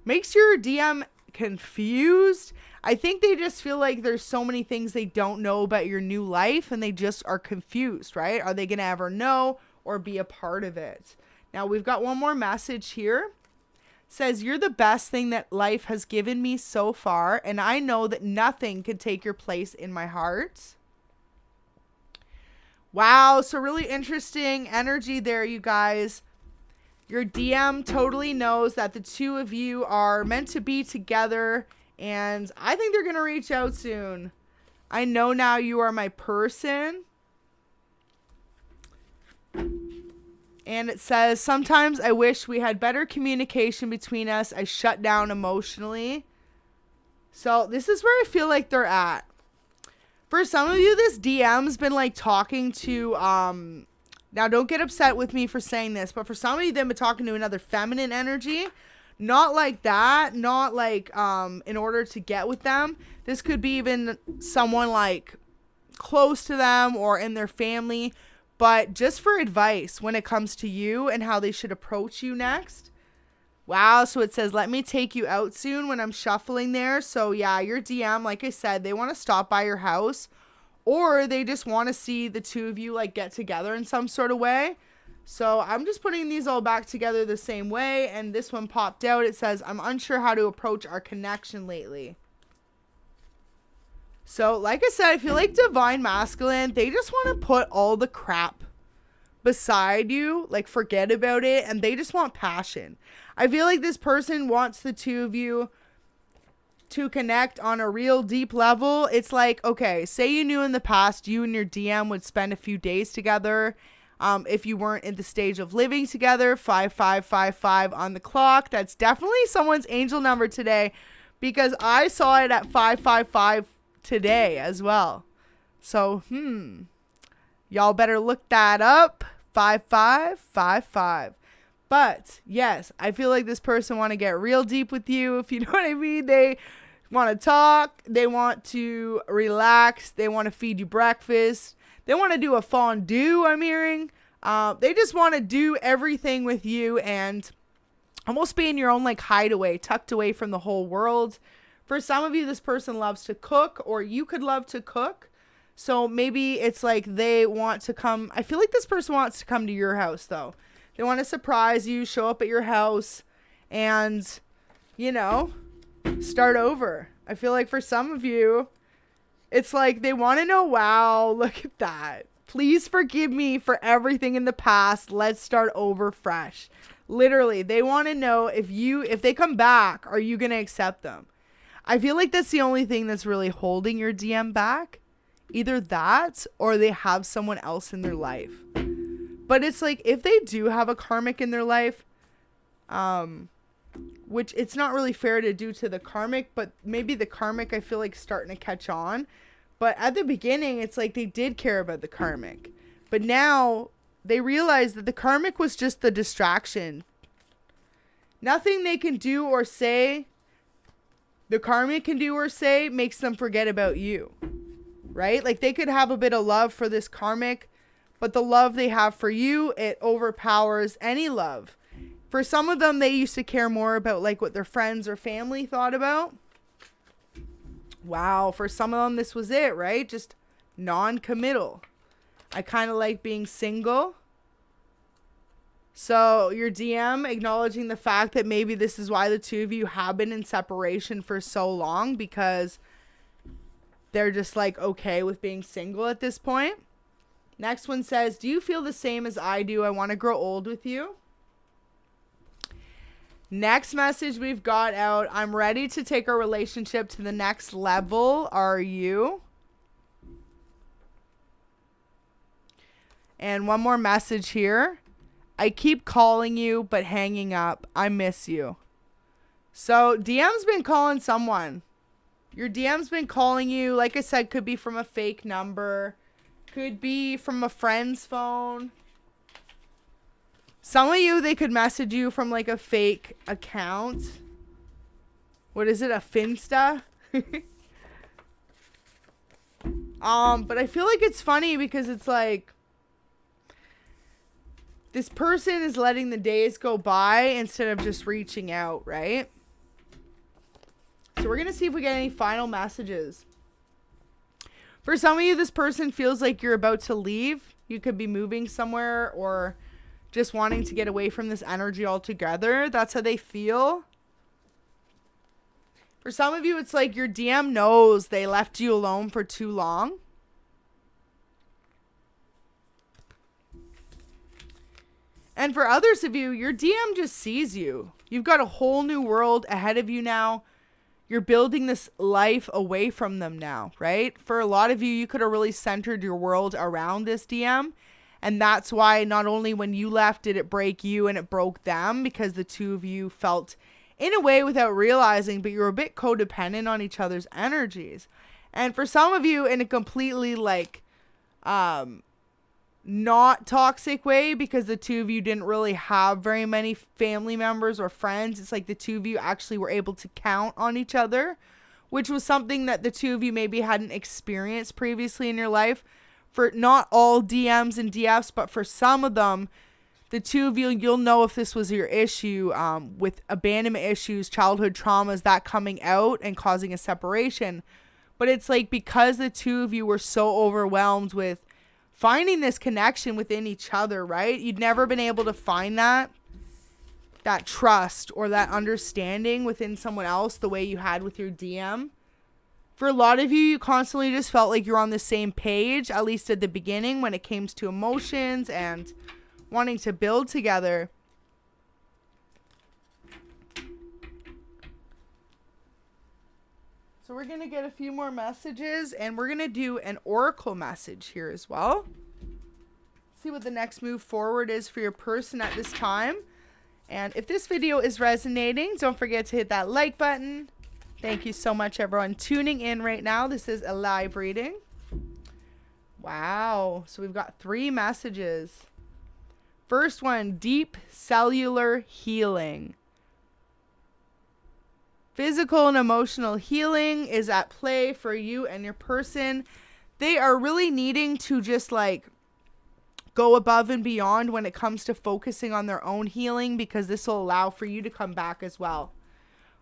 Makes your DM confused. I think they just feel like there's so many things they don't know about your new life, and they just are confused, right? Are they going to ever know or be a part of it? Now we've got one more message here. It says, you're the best thing that life has given me so far, and I know that nothing could take your place in my heart. Wow, so really interesting energy there, you guys. Your DM totally knows that the two of you are meant to be together, and I think they're going to reach out soon. I know now you are my person. And it says, sometimes I wish we had better communication between us. I shut down emotionally. So this is where I feel like they're at. For some of you, this DM's been like talking to, now don't get upset with me for saying this, but for some of you, they've been talking to another feminine energy. Not like that, not like, in order to get with them. This could be even someone like close to them or in their family, but just for advice when it comes to you and how they should approach you next. Wow, so it says, let me take you out soon when I'm shuffling there. So yeah, your DM, like I said, they want to stop by your house, or they just want to see the two of you like get together in some sort of way. So I'm just putting these all back together the same way. And this one popped out. It says, I'm unsure how to approach our connection lately. So like I said, I feel like divine masculine, they just want to put all the crap beside you, like forget about it, and they just want passion. I feel like this person wants the two of you to connect on a real deep level. It's like, okay, say you knew in the past you and your DM would spend a few days together. If you weren't in the stage of living together, 5555 on the clock. That's definitely someone's angel number today, because I saw it at 555 today as well. So, y'all better look that up. 5555. But yes, I feel like this person want to get real deep with you, if you know what I mean. They want to talk, they want to relax, they want to feed you breakfast, they want to do a fondue, I'm hearing. They just want to do everything with you and almost be in your own like hideaway, tucked away from the whole world. For some of you, this person loves to cook, or you could love to cook. So maybe it's like they want to come. I feel like this person wants to come to your house though. They want to surprise you, show up at your house, and, you know, start over. I feel like for some of you, it's like they want to know, wow, look at that. Please forgive me for everything in the past. Let's start over fresh. Literally, they want to know if they come back, are you going to accept them? I feel like that's the only thing that's really holding your DM back. Either that, or they have someone else in their life. But it's like, if they do have a karmic in their life, which it's not really fair to do to the karmic, but maybe the karmic, I feel like starting to catch on. But at the beginning, it's like they did care about the karmic. But now they realize that the karmic was just the distraction. Nothing they can do or say, the karmic can do or say, makes them forget about you. Right? Like they could have a bit of love for this karmic, but the love they have for you, it overpowers any love. For some of them, they used to care more about like what their friends or family thought about. Wow. For some of them, this was it, right? Just non-committal. I kind of like being single. So your DM acknowledging the fact that maybe this is why the two of you have been in separation for so long, because they're just like okay with being single at this point. Next one says, do you feel the same as I do? I want to grow old with you. Next message we've got out. I'm ready to take our relationship to the next level. Are you? And one more message here. I keep calling you, but hanging up. I miss you. So DM's been calling someone. Your DM's been calling you. Like I said, could be from a fake number. Could be from a friend's phone. Some of you, they could message you from like a fake account. What is it? A Finsta? But I feel like it's funny because it's like this person is letting the days go by instead of just reaching out, right? So we're going to see if we get any final messages. For some of you, this person feels like you're about to leave. You could be moving somewhere or just wanting to get away from this energy altogether. That's how they feel. For some of you, it's like your DM knows they left you alone for too long. And for others of you, your DM just sees you. You've got a whole new world ahead of you now. You're building this life away from them now, right? For a lot of you, you could have really centered your world around this DM. And that's why not only when you left did it break you and it broke them, because the two of you felt in a way without realizing, but you're a bit codependent on each other's energies. And for some of you, in a completely like not toxic way, because the two of you didn't really have very many family members or friends. It's like the two of you actually were able to count on each other, which was something that the two of you maybe hadn't experienced previously in your life. For not all DMs and DFs, but for some of them, the two of you, you'll know if this was your issue with abandonment issues, childhood traumas, that coming out and causing a separation. But it's like because the two of you were so overwhelmed with finding this connection within each other, right? You'd never been able to find that trust or that understanding within someone else the way you had with your DM. For a lot of you, you constantly just felt like you're on the same page, at least at the beginning when it came to emotions and wanting to build together. So we're going to get a few more messages, and we're going to do an oracle message here as well. See what the next move forward is for your person at this time. And if this video is resonating, don't forget to hit that like button. Thank you so much, everyone, tuning in right now. This is a live reading. Wow. So we've got 3 messages. First one, deep cellular healing. Physical and emotional healing is at play for you and your person. They are really needing to just like go above and beyond when it comes to focusing on their own healing, because this will allow for you to come back as well.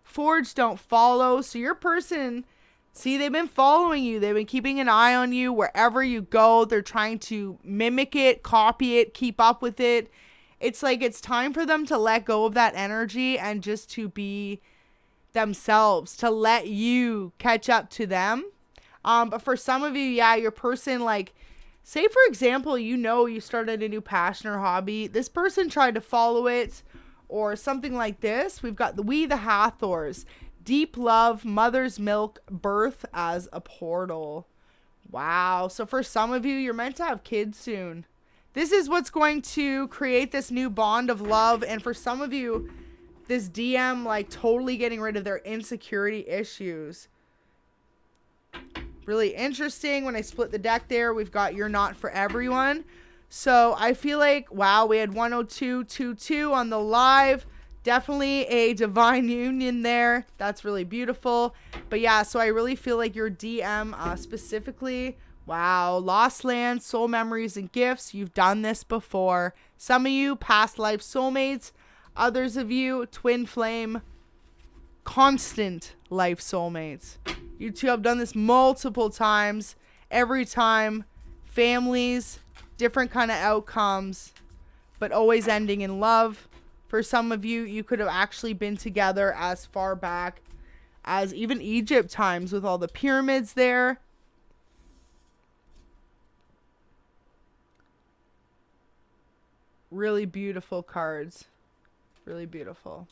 Forge, don't follow. So your person, see, they've been following you. They've been keeping an eye on you wherever you go. They're trying to mimic it, copy it, keep up with it. It's like it's time for them to let go of that energy and just to be themselves, to let you catch up to them. But for some of you, yeah, your person, like, say for example, you started a new passion or hobby. This person tried to follow it or something like this. We've got the Hathors. Deep love, mother's milk, birth as a portal. Wow. So for some of you, you're meant to have kids soon. This is what's going to create this new bond of love. And for some of you, this DM, like, totally getting rid of their insecurity issues. Really interesting. When I split the deck there, we've got You're Not For Everyone. So I feel like, wow, we had 10222 on the live. Definitely a divine union there. That's really beautiful. But yeah, so I really feel like your DM specifically, wow, lost land, soul memories and gifts. You've done this before. Some of you, past life soulmates. Others of you, twin flame, constant life soulmates. You two have done this multiple times. Every time, families, different kind of outcomes, but always ending in love. For some of you, you could have actually been together as far back as even Egypt times with all the pyramids there. Really beautiful cards. Really beautiful.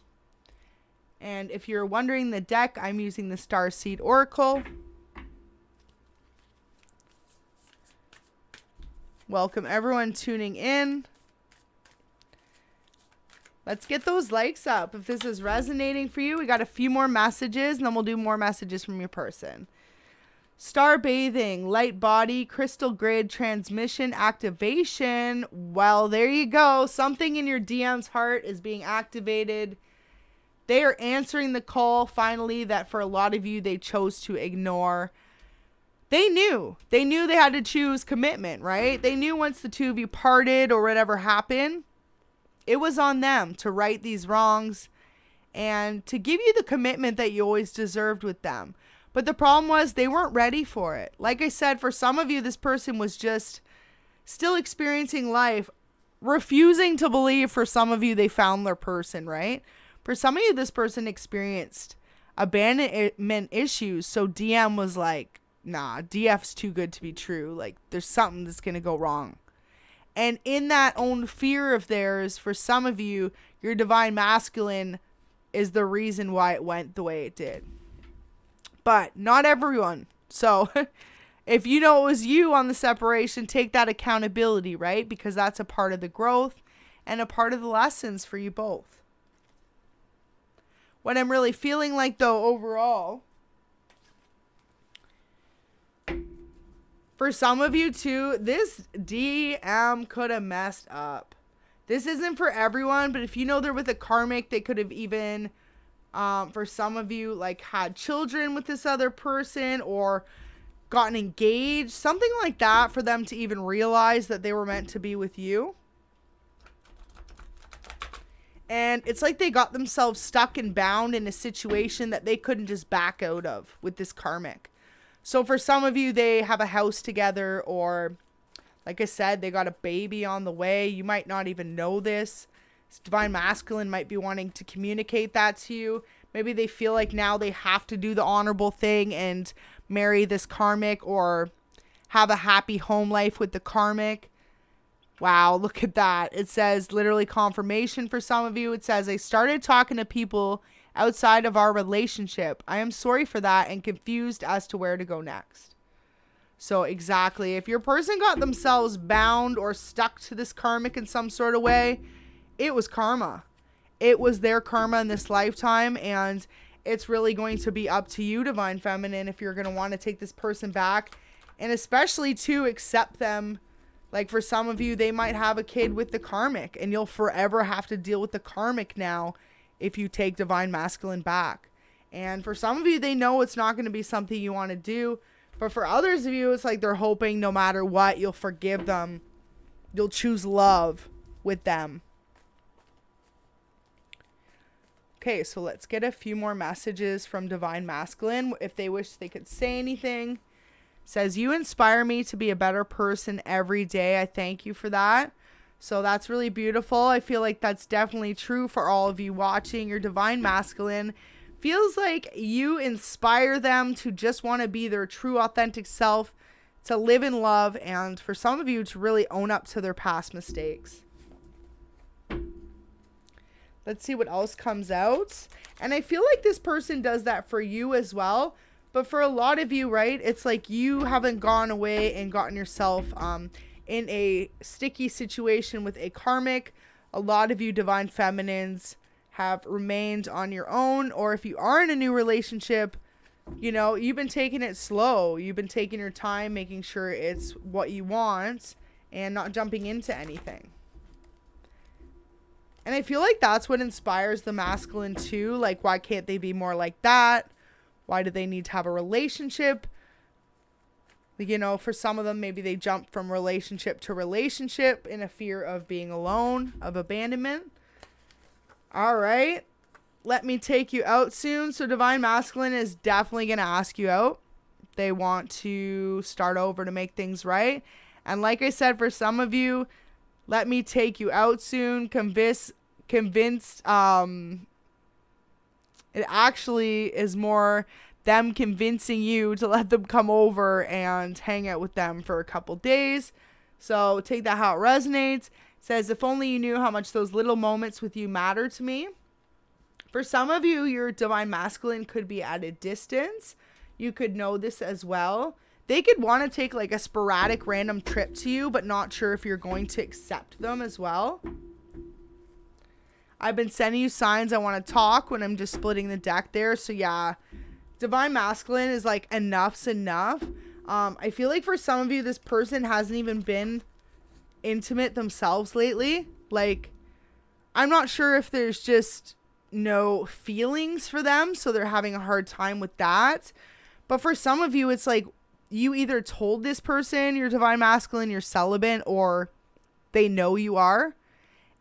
And if you're wondering the deck, I'm using the Starseed Oracle. Welcome everyone tuning in. Let's get those likes up. If this is resonating for you, we got a few more messages, and then we'll do more messages from your person. Star bathing, light body, crystal grid, transmission, activation. Well, there you go. Something in your DM's heart is being activated. They are answering the call finally that for a lot of you, they chose to ignore. They knew they had to choose commitment, right? They knew once the two of you parted or whatever happened, it was on them to right these wrongs and to give you the commitment that you always deserved with them. But the problem was they weren't ready for it. Like I said, for some of you, this person was just still experiencing life, refusing to believe. For some of you, they found their person, right? For some of you, this person experienced abandonment issues. So DM was like, nah, DF's too good to be true. Like, there's something that's going to go wrong. And in that own fear of theirs, for some of you, your divine masculine is the reason why it went the way it did. But not everyone. So if you know it was you on the separation, take that accountability, right? Because that's a part of the growth and a part of the lessons for you both. What I'm really feeling like, though, overall, for some of you, too, this DM could have messed up. This isn't for everyone, but if you know they're with a karmic, they could have even, for some of you, like, had children with this other person or gotten engaged, something like that, for them to even realize that they were meant to be with you. And it's like they got themselves stuck and bound in a situation that they couldn't just back out of with this karmic. So for some of you, they have a house together, or like I said, they got a baby on the way. You might not even know this. This divine masculine might be wanting to communicate that to you. Maybe they feel like now they have to do the honorable thing and marry this karmic or have a happy home life with the karmic. Wow, look at that. It says literally confirmation for some of you. It says, I started talking to people outside of our relationship. I am sorry for that and confused as to where to go next. So exactly, if your person got themselves bound or stuck to this karmic in some sort of way, it was karma. It was their karma in this lifetime, and it's really going to be up to you, Divine Feminine, if you're going to want to take this person back, and especially to accept them. Like for some of you, they might have a kid with the karmic, and you'll forever have to deal with the karmic now if you take Divine Masculine back. And for some of you, they know it's not going to be something you want to do. But for others of you, it's like they're hoping no matter what, you'll forgive them. You'll choose love with them. Okay, so let's get a few more messages from Divine Masculine. If they wish they could say anything. It says, you inspire me to be a better person every day. I thank you for that. So that's really beautiful. I feel like that's definitely true for all of you watching. Your Divine Masculine feels like you inspire them to just want to be their true, authentic self, to live in love, and for some of you to really own up to their past mistakes. Let's see what else comes out. And I feel like this person does that for you as well. But for a lot of you, right, it's like you haven't gone away and gotten yourself in a sticky situation with a karmic. A lot of you Divine Feminines have remained on your own. Or if you are in a new relationship, you know, you've been taking it slow. You've been taking your time, making sure it's what you want and not jumping into anything. And I feel like that's what inspires the masculine too. Like, why can't they be more like that? Why do they need to have a relationship? You know, for some of them, maybe they jump from relationship to relationship in a fear of being alone, of abandonment. All right. Let me take you out soon. So Divine Masculine is definitely going to ask you out. They want to start over to make things right. And like I said, for some of you, let me take you out soon. Convinced. It actually is more them convincing you to let them come over and hang out with them for a couple days. So take that how it resonates. It says, if only you knew how much those little moments with you matter to me. For some of you, your Divine Masculine could be at a distance. You could know this as well. They could want to take like a sporadic random trip to you, but not sure if you're going to accept them as well. I've been sending you signs I want to talk when I'm just splitting the deck there. So yeah, Divine Masculine is like, enough's enough. I feel like for some of you, this person hasn't even been intimate themselves lately. Like, I'm not sure if there's just no feelings for them, so they're having a hard time with that. But for some of you, it's like you either told this person, your Divine Masculine, you're celibate, or they know you are.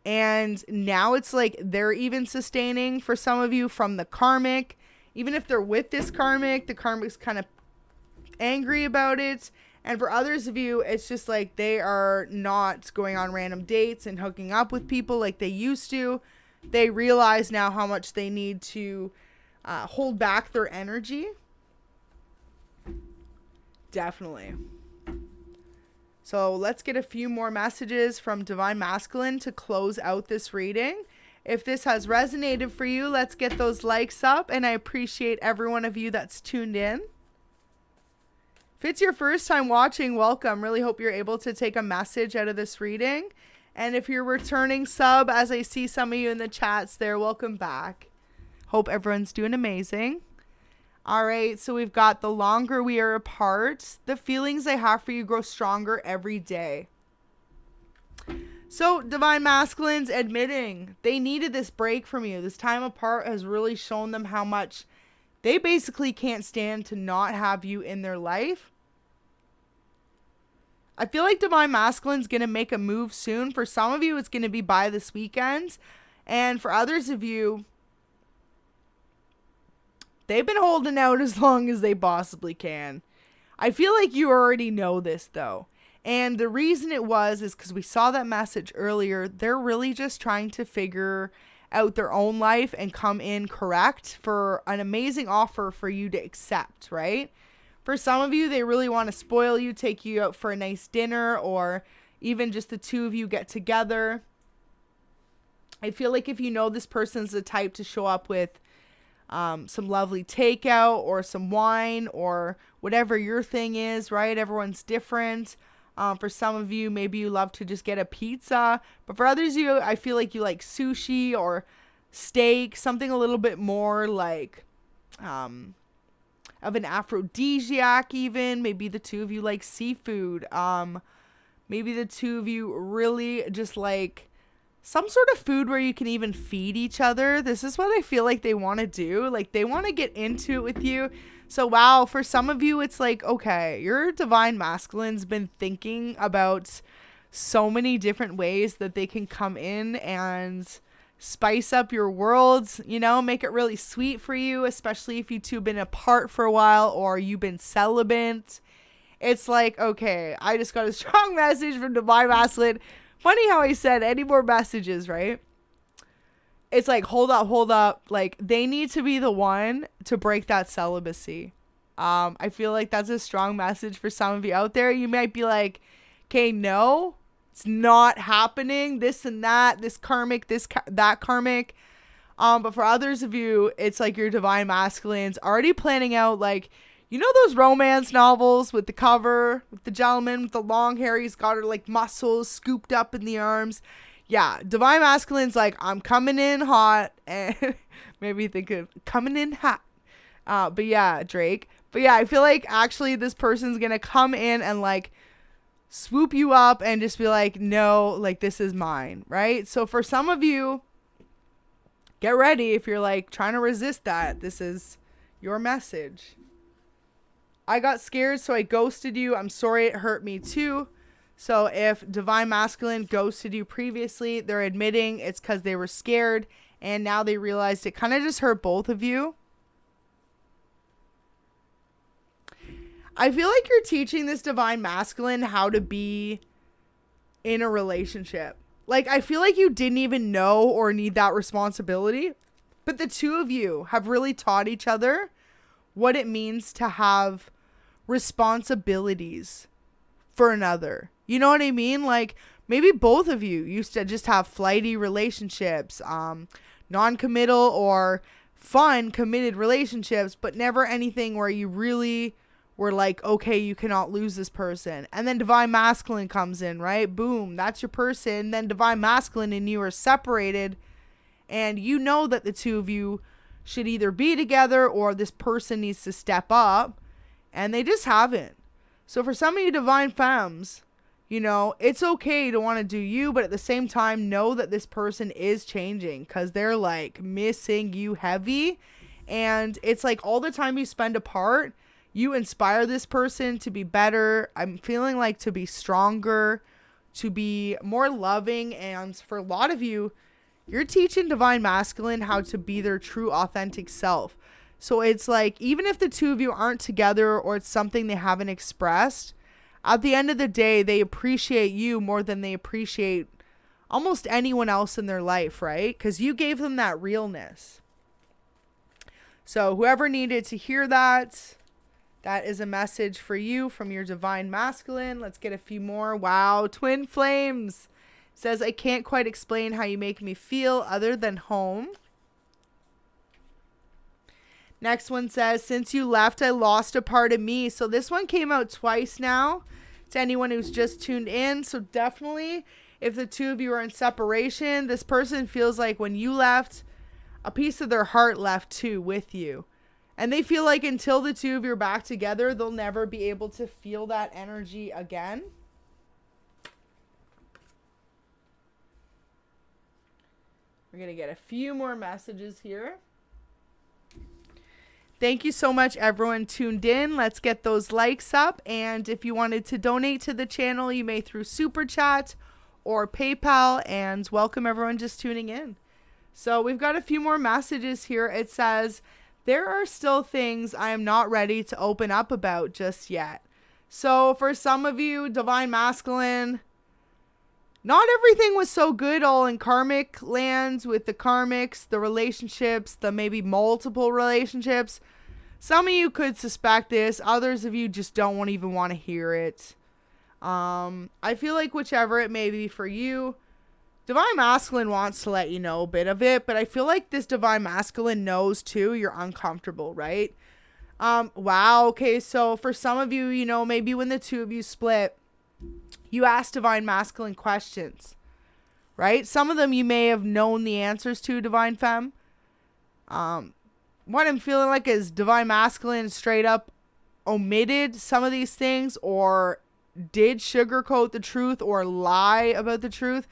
And now it's like they're even sustaining for some of you from the karmic. Even if they're with this karmic, the karmic's kind of angry about it. And for others of you, it's just like they are not going on random dates and hooking up with people like they used to. They realize now how much they need to hold back their energy. Definitely. So let's get a few more messages from Divine Masculine to close out this reading. If this has resonated for you, let's get those likes up. And I appreciate every one of you that's tuned in. If it's your first time watching, welcome. Really hope you're able to take a message out of this reading. And if you're returning sub, as I see some of you in the chats there, welcome back. Hope everyone's doing amazing. All right, so we've got the longer we are apart, the feelings I have for you grow stronger every day. So Divine Masculines admitting they needed this break from you. This time apart has really shown them how much they basically can't stand to not have you in their life. I feel like Divine Masculine's going to make a move soon. For some of you, it's going to be by this weekend. And for others of you, they've been holding out as long as they possibly can. I feel like you already know this, though. And the reason it is because we saw that message earlier. They're really just trying to figure out their own life and come in correct for an amazing offer for you to accept, right? For some of you, they really want to spoil you, take you out for a nice dinner, or even just the two of you get together. I feel like if you know this person's the type to show up with some lovely takeout or some wine or whatever your thing is, right? Everyone's different. For some of you, maybe you love to just get a pizza. But for others of you, I feel like you like sushi or steak, something a little bit more like of an aphrodisiac even. Maybe the two of you like seafood. Maybe the two of you really just like some sort of food where you can even feed each other. This is what I feel like they want to do. Like they want to get into it with you. So wow, for some of you, it's like, okay, your Divine Masculine's been thinking about so many different ways that they can come in and spice up your world, you know, make it really sweet for you, especially if you two have been apart for a while or you've been celibate. It's like, okay, I just got a strong message from Divine Masculine. Funny how I said any more messages, right? It's like, hold up. Like, they need to be the one to break that celibacy. I feel like that's a strong message for some of you out there. You might be like, okay, no, it's not happening. This and that, this karmic, that karmic. But for others of you, it's like your Divine Masculines already planning out, like, you know those romance novels with the cover, with the gentleman with the long hair, he's got her like muscles scooped up in the arms. Yeah, Divine Masculine's like, I'm coming in hot, and maybe think of coming in hot. But yeah, Drake. But yeah, I feel like actually this person's gonna come in and like swoop you up and just be like, no, like this is mine, right? So for some of you, get ready if you're like trying to resist that. This is your message. I got scared, so I ghosted you. I'm sorry, it hurt me too. So if Divine Masculine ghosted you previously, they're admitting it's because they were scared and now they realized it kind of just hurt both of you. I feel like you're teaching this Divine Masculine how to be in a relationship. Like, I feel like you didn't even know or need that responsibility, but the two of you have really taught each other what it means to have responsibilities for another. You know what I mean? Like, maybe both of you used to just have flighty relationships, non-committal or fun committed relationships, but never anything where you really were like, okay, you cannot lose this person. And then Divine Masculine comes in, right? Boom, that's your person. Then Divine Masculine and you are separated, and you know that the two of you should either be together or this person needs to step up, and they just haven't. So for some of you Divine Femmes, you know, it's okay to want to do you, but at the same time, know that this person is changing because they're like missing you heavy. And it's like all the time you spend apart, you inspire this person to be better. I'm feeling like to be stronger, to be more loving. And for a lot of you, you're teaching Divine Masculine how to be their true authentic self. So it's like, even if the two of you aren't together or it's something they haven't expressed, at the end of the day, they appreciate you more than they appreciate almost anyone else in their life, right? Because you gave them that realness. So whoever needed to hear that, that is a message for you from your Divine Masculine. Let's get a few more. Wow, Twin Flames says, I can't quite explain how you make me feel other than home. Next one says, since you left, I lost a part of me. So this one came out twice now to anyone who's just tuned in. So definitely, if the two of you are in separation, this person feels like when you left, a piece of their heart left too with you. And they feel like until the two of you are back together, they'll never be able to feel that energy again. We're going to get a few more messages here. Thank you so much, everyone tuned in. Let's get those likes up. And if you wanted to donate to the channel, you may through Super Chat or PayPal. And welcome everyone just tuning in. So we've got a few more messages here. It says, there are still things I am not ready to open up about just yet. So for some of you, Divine Masculine, not everything was so good all in karmic lands with the karmics, the relationships, the maybe multiple relationships. Some of you could suspect this. Others of you just don't even want to hear it. I feel like whichever it may be for you, Divine Masculine wants to let you know a bit of it, but I feel like this Divine Masculine knows too you're uncomfortable, right? Wow, okay, so for some of you, you know, maybe when the two of you split, you ask Divine Masculine questions, right? Some of them you may have known the answers to, Divine Femme. What I'm feeling like is Divine Masculine straight up omitted some of these things or did sugarcoat the truth or lie about the truth.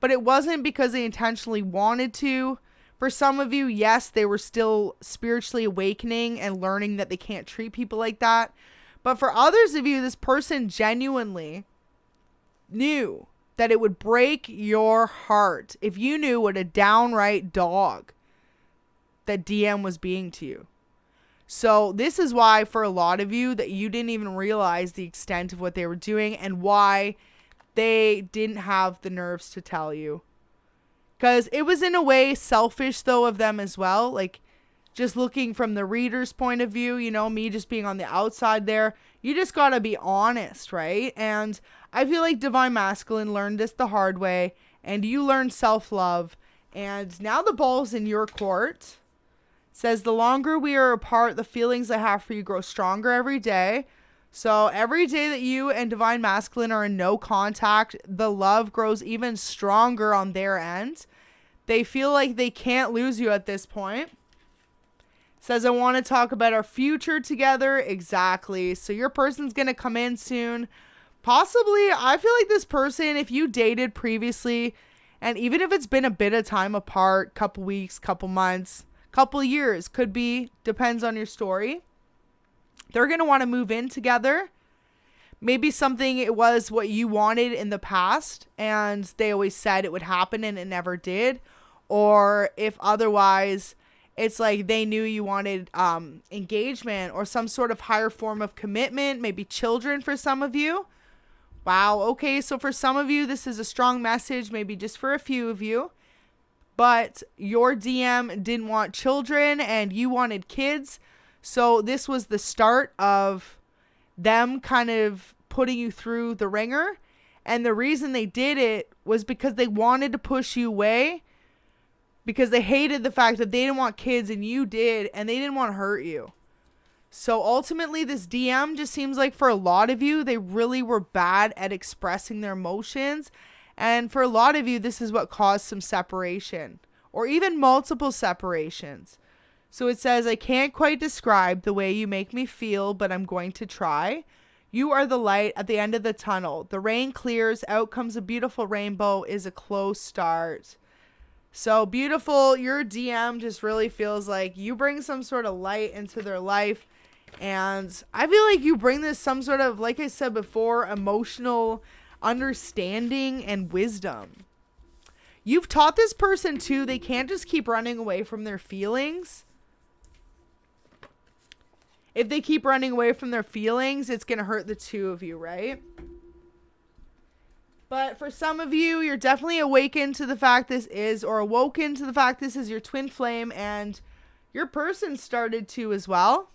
But it wasn't because they intentionally wanted to. For some of you, yes, they were still spiritually awakening and learning that they can't treat people like that. But for others of you, this person genuinely knew that it would break your heart if you knew what a downright dog that DM was being to you. So this is why for a lot of you that you didn't even realize the extent of what they were doing and why they didn't have the nerves to tell you. Because it was in a way selfish though of them as well. Like just looking from the reader's point of view, you know, me just being on the outside there, you just got to be honest, right? And I feel like Divine Masculine learned this the hard way and you learned self-love. And now the ball's in your court. It says the longer we are apart, the feelings I have for you grow stronger every day. So every day that you and Divine Masculine are in no contact, the love grows even stronger on their end. They feel like they can't lose you at this point. Says, I want to talk about our future together. Exactly. So your person's going to come in soon. Possibly, I feel like this person, if you dated previously, and even if it's been a bit of time apart, couple weeks, couple months, couple years, could be, depends on your story. They're going to want to move in together. Maybe something it was what you wanted in the past and they always said it would happen and it never did. Or if otherwise, it's like they knew you wanted engagement or some sort of higher form of commitment, maybe children for some of you. Wow. Okay. So for some of you, this is a strong message, maybe just for a few of you. But your DM didn't want children and you wanted kids. So this was the start of them kind of putting you through the ringer. And the reason they did it was because they wanted to push you away because they hated the fact that they didn't want kids and you did, and they didn't want to hurt you. So ultimately this DM just seems like for a lot of you, they really were bad at expressing their emotions. And for a lot of you, this is what caused some separation or even multiple separations. So it says, I can't quite describe the way you make me feel, but I'm going to try. You are the light at the end of the tunnel. The rain clears, out comes a beautiful rainbow is a close start. So beautiful. Your DM just really feels like you bring some sort of light into their life. And I feel like you bring this some sort of, like I said before, emotional understanding and wisdom. You've taught this person too, they can't just keep running away from their feelings. If they keep running away from their feelings, it's going to hurt the two of you, right? But for some of you, you're definitely awoken to the fact this is your twin flame, and your person started to as well.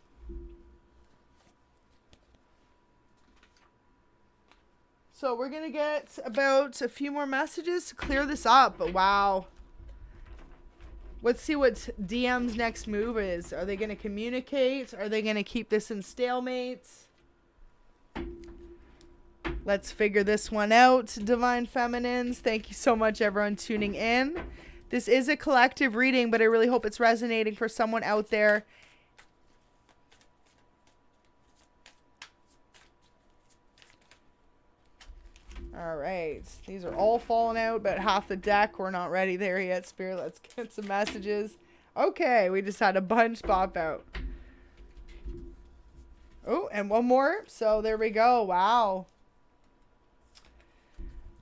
So we're going to get about a few more messages to clear this up. But wow. Let's see what DM's next move is. Are they going to communicate? Are they going to keep this in stalemate? Let's figure this one out, Divine Feminines. Thank you so much, everyone, tuning in. This is a collective reading, but I really hope it's resonating for someone out there. All right. These are all falling out, about half the deck. We're not ready there yet, Spirit. Let's get some messages. Okay, we just had a bunch pop out. Oh, and one more. So there we go. Wow.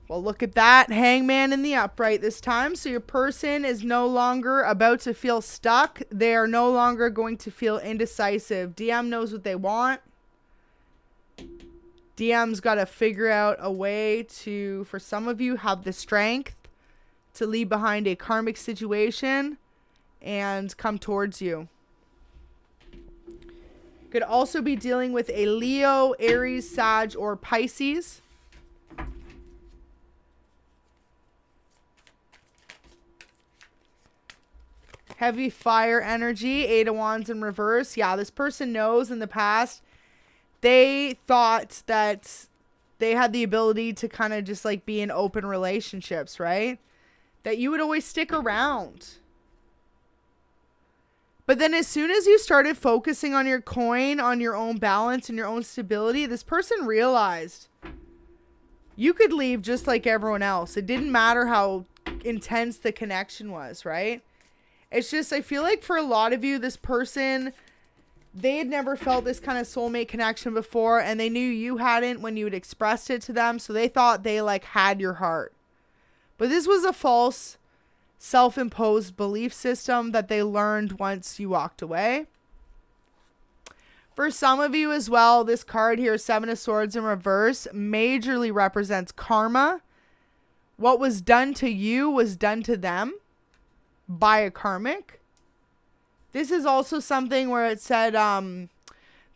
Well, look at that. Hangman in the upright this time. So your person is no longer about to feel stuck. They are no longer going to feel indecisive. DM knows what they want. DM's got to figure out a way to, for some of you, have the strength to leave behind a karmic situation and come towards you. Could also be dealing with a Leo, Aries, Sag, or Pisces. Heavy fire energy, 8 of Wands in reverse. Yeah, this person knows in the past they thought that they had the ability to kind of just like be in open relationships, right? That you would always stick around. But then as soon as you started focusing on your coin, on your own balance and your own stability, this person realized you could leave just like everyone else. It didn't matter how intense the connection was, right? It's just, I feel like for a lot of you, this person, they had never felt this kind of soulmate connection before, and they knew you hadn't when you had expressed it to them. So they thought they like had your heart. But this was a false self-imposed belief system that they learned once you walked away. For some of you as well, this card here, 7 of Swords in reverse, majorly represents karma. What was done to you was done to them by a karmic. This is also something where it said, in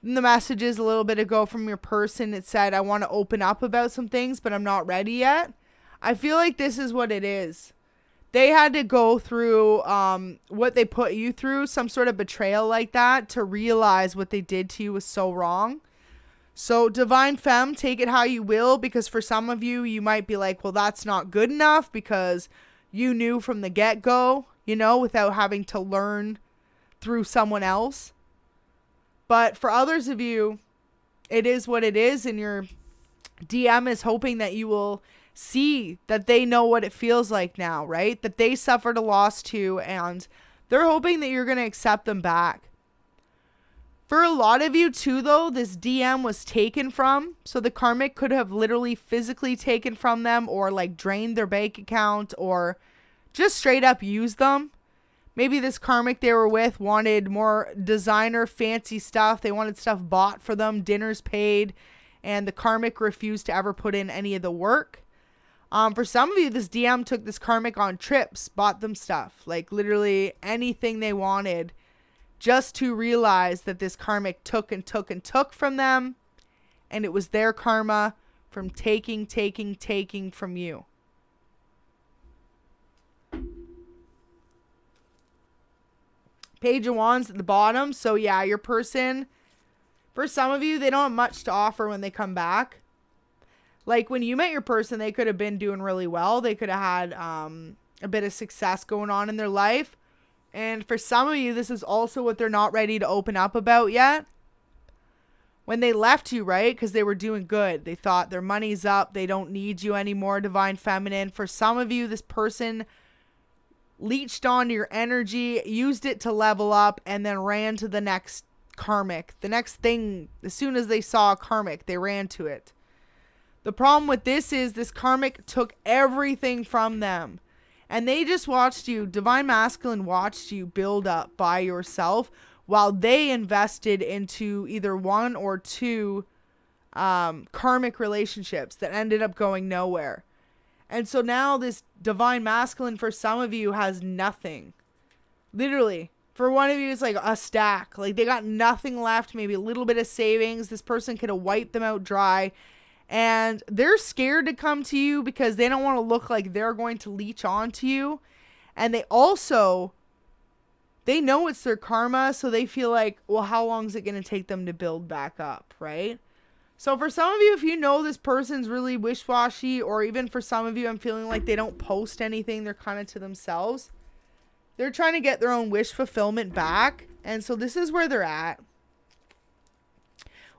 the messages a little bit ago from your person, it said, I want to open up about some things, but I'm not ready yet. I feel like this is what it is. They had to go through what they put you through, some sort of betrayal like that, to realize what they did to you was so wrong. So Divine Femme, take it how you will, because for some of you, you might be like, well, that's not good enough because you knew from the get-go, you know, without having to learn through someone else. But for others of you, it is what it is, and your DM is hoping that you will see that they know what it feels like now, right? That they suffered a loss too, and they're hoping that you're going to accept them back. For a lot of you too, though, this DM was taken from, so the karmic could have literally physically taken from them, or like drained their bank account, or just straight up used them. Maybe this karmic they were with wanted more designer fancy stuff. They wanted stuff bought for them, dinners paid, and the karmic refused to ever put in any of the work. For some of you, this DM took this karmic on trips, bought them stuff, like literally anything they wanted, just to realize that this karmic took and took and took from them, and it was their karma from taking from you. Page of Wands at the bottom. So yeah, your person, for some of you, they don't have much to offer when they come back. Like when you met your person, they could have been doing really well. They could have had a bit of success going on in their life. And for some of you, this is also what they're not ready to open up about yet. When they left you, right? Because they were doing good. They thought their money's up. They don't need you anymore, Divine Feminine. For some of you, this person leached onto your energy, used it to level up, and then ran to the next karmic. The next thing, as soon as they saw a karmic, they ran to it. The problem with this is this karmic took everything from them. And they just watched you, Divine Masculine watched you build up by yourself while they invested into either one or two karmic relationships that ended up going nowhere. And so now this Divine Masculine for some of you has nothing. Literally. For one of you, it's like a stack. Like they got nothing left, maybe a little bit of savings. This person could have wiped them out dry. And they're scared to come to you because they don't want to look like they're going to leech onto you. And they know it's their karma. So they feel like, well, how long is it going to take them to build back up, right? So for some of you, if you know this person's really wish-washy, or even for some of you, I'm feeling like they don't post anything. They're kind of to themselves. They're trying to get their own wish fulfillment back. And so this is where they're at.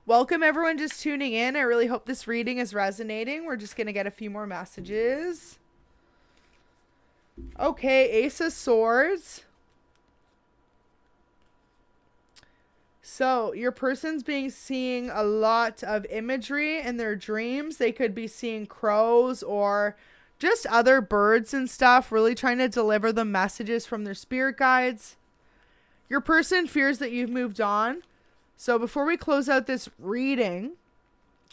Welcome everyone just tuning in. I really hope this reading is resonating. We're just going to get a few more messages. Okay, Ace of Swords. So your person's seeing a lot of imagery in their dreams. They could be seeing crows or just other birds and stuff, really trying to deliver them messages from their spirit guides. Your person fears that you've moved on. So before we close out this reading,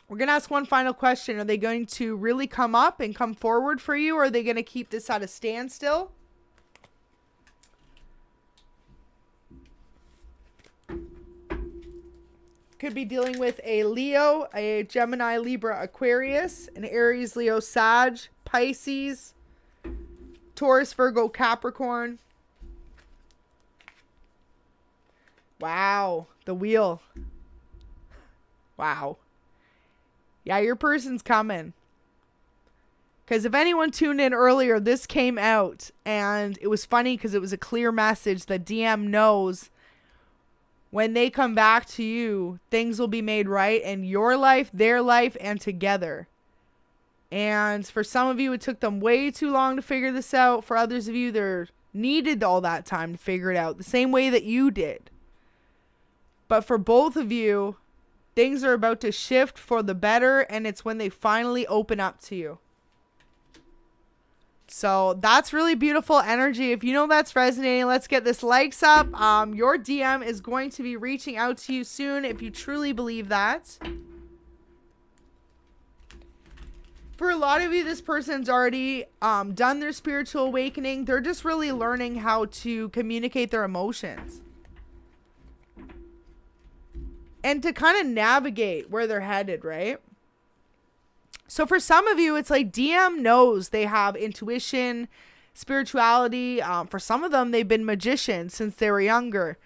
we're going to ask one final question. Are they going to really come up and come forward for you, or are they going to keep this at a standstill? Could be dealing with a Leo, a Gemini, Libra, Aquarius, an Aries, Leo, Sag, Pisces, Taurus, Virgo, Capricorn. Wow, the wheel. Wow. Yeah, your person's coming. Because if anyone tuned in earlier, this came out. And it was funny because it was a clear message that DM knows when they come back to you, things will be made right in your life, their life, and together. And for some of you, it took them way too long to figure this out. For others of you, they needed all that time to figure it out the same way that you did. But for both of you, things are about to shift for the better, and it's when they finally open up to you. So that's really beautiful energy. If you know that's resonating, let's get this likes up. Your DM is going to be reaching out to you soon if you truly believe that. For a lot of you, this person's already done their spiritual awakening. They're just really learning how to communicate their emotions. And to kind of navigate where they're headed, right? So for some of you, it's like DM knows they have intuition, spirituality. For some of them, they've been magicians since they were younger.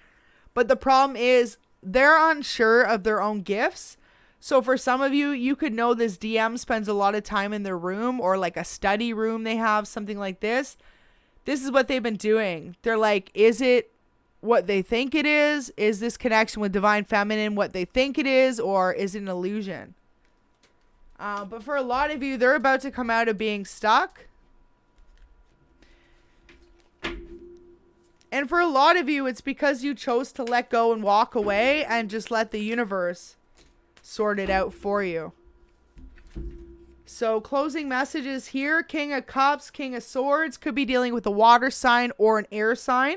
But the problem is they're unsure of their own gifts. So for some of you, you could know this DM spends a lot of time in their room or like a study room they have, something like this. This is what they've been doing. They're like, is it what they think it is? Is this connection with Divine Feminine what they think it is, or is it an illusion? But for a lot of you, they're about to come out of being stuck. And for a lot of you, it's because you chose to let go and walk away and just let the universe sort it out for you. So closing messages here. King of Cups, King of Swords could be dealing with a water sign or an air sign.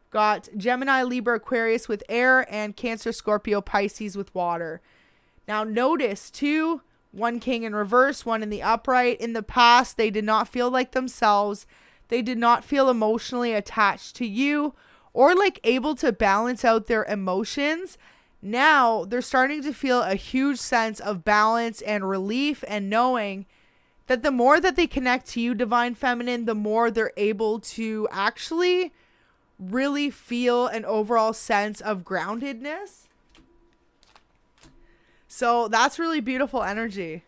Got Gemini, Libra, Aquarius with air, and Cancer, Scorpio, Pisces with water. Now notice too, one king in reverse, one in the upright. In the past, they did not feel like themselves. They did not feel emotionally attached to you or like able to balance out their emotions. Now they're starting to feel a huge sense of balance and relief, and knowing that the more that they connect to you, Divine Feminine, the more they're able to actually really feel an overall sense of groundedness. So that's really beautiful energy.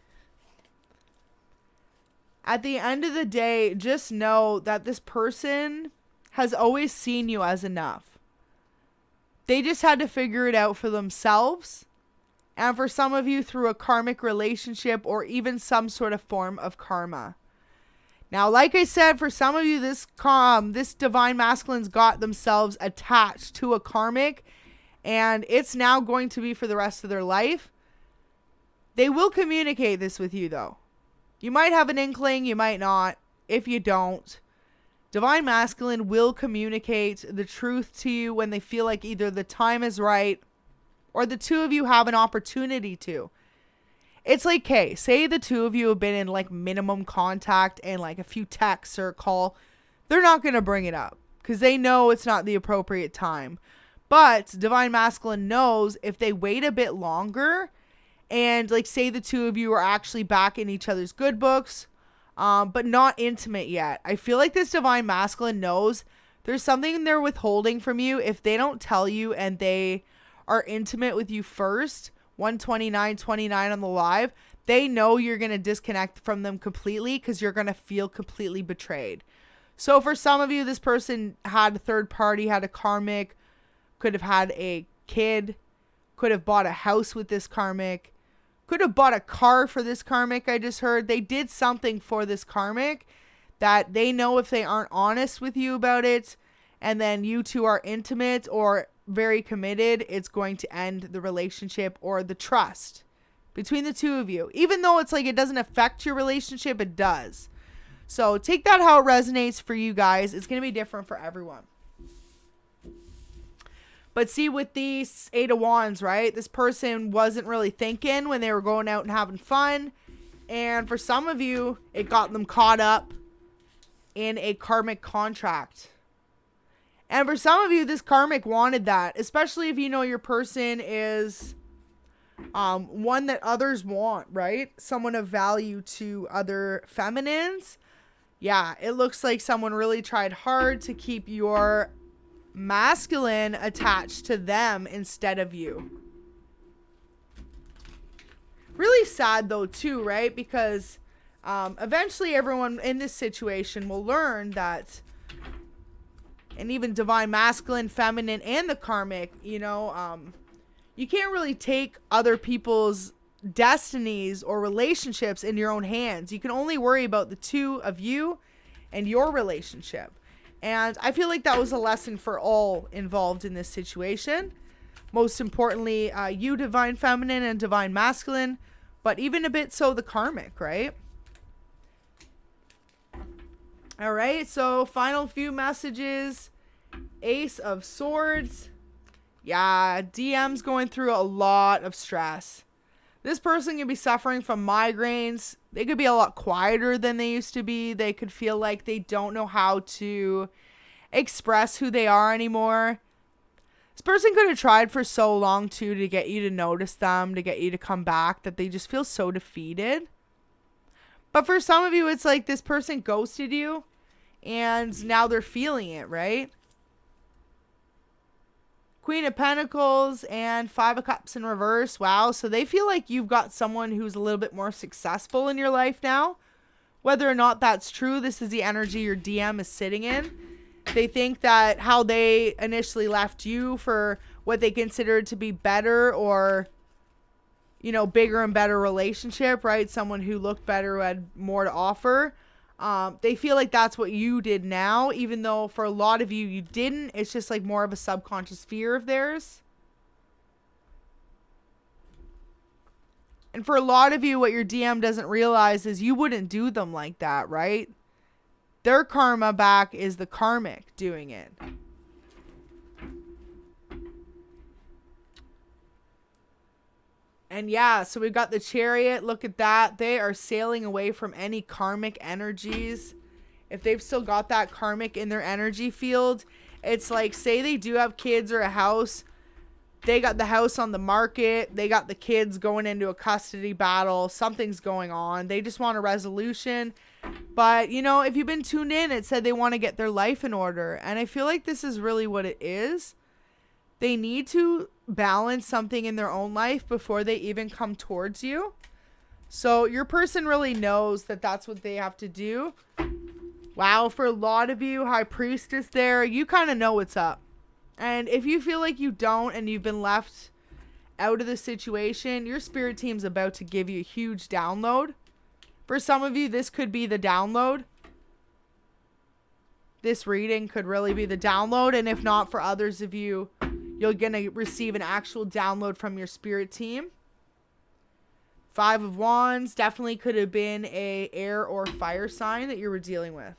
At the end of the day, just know that this person has always seen you as enough. They just had to figure it out for themselves. And for some of you, through a karmic relationship or even some sort of form of karma. Now, like I said, for some of you, this Divine Masculines got themselves attached to a karmic, and it's now going to be for the rest of their life. They will communicate this with you, though. You might have an inkling, you might not. If you don't, Divine Masculine will communicate the truth to you when they feel like either the time is right or the two of you have an opportunity to. It's like, okay, say the two of you have been in like minimum contact and like a few texts or a call. They're not going to bring it up because they know it's not the appropriate time. But Divine Masculine knows if they wait a bit longer and like say the two of you are actually back in each other's good books, but not intimate yet. I feel like this Divine Masculine knows there's something they're withholding from you if they don't tell you and they are intimate with you first. 129 on the live, they know you're going to disconnect from them completely because you're going to feel completely betrayed. So for some of you, this person had a third party, had a karmic, could have had a kid, could have bought a house with this karmic, could have bought a car for this karmic. I just heard they did something for this karmic that they know if they aren't honest with you about it, and then you two are intimate or very committed, it's going to end the relationship or the trust between the two of you. Even though it's like it doesn't affect your relationship, it does. So take that how it resonates for you guys. It's going to be different for everyone. But see, with these 8 of Wands, right? This person wasn't really thinking when they were going out and having fun. And for some of you, it got them caught up in a karmic contract. And for some of you, this karmic wanted that, especially if you know your person is one that others want, right? Someone of value to other feminines. Yeah, it looks like someone really tried hard to keep your masculine attached to them instead of you. Really sad though too, right? Because eventually everyone in this situation will learn that, and even divine masculine, feminine, and the karmic, you know, you can't really take other people's destinies or relationships in your own hands. You can only worry about the two of you and your relationship. And I feel like that was a lesson for all involved in this situation. Most importantly, you divine feminine and divine masculine, but even a bit so the karmic, right? All right, so final few messages. Ace of Swords. Yeah, DM's going through a lot of stress. This person can be suffering from migraines. They could be a lot quieter than they used to be. They could feel like they don't know how to express who they are anymore. This person could have tried for so long too to get you to notice them, to get you to come back, that they just feel so defeated. But for some of you, it's like this person ghosted you and now they're feeling it, right? Queen of Pentacles and 5 of Cups in reverse. Wow. So they feel like you've got someone who's a little bit more successful in your life now. Whether or not that's true, this is the energy your DM is sitting in. They think that how they initially left you for what they considered to be better or, you know, bigger and better relationship, right? Someone who looked better, who had more to offer. They feel like that's what you did now, even though for a lot of you, you didn't. It's just like more of a subconscious fear of theirs. And for a lot of you, what your DM doesn't realize is you wouldn't do them like that, right? Their karma back is the karmic doing it. And yeah, so we've got the Chariot. Look at that. They are sailing away from any karmic energies. If they've still got that karmic in their energy field, it's like, say they do have kids or a house. They got the house on the market. They got the kids going into a custody battle. Something's going on. They just want a resolution. But, you know, if you've been tuned in, it said they want to get their life in order. And I feel like this is really what it is. They need to balance something in their own life before they even come towards you. So your person really knows that that's what they have to do. Wow, for a lot of you, High Priestess there, you kind of know what's up. And if you feel like you don't and you've been left out of the situation, your spirit team's about to give you a huge download. For some of you, this could be the download. This reading could really be the download. And if not, for others of you, you're going to receive an actual download from your spirit team. 5 of Wands definitely could have been a air or fire sign that you were dealing with.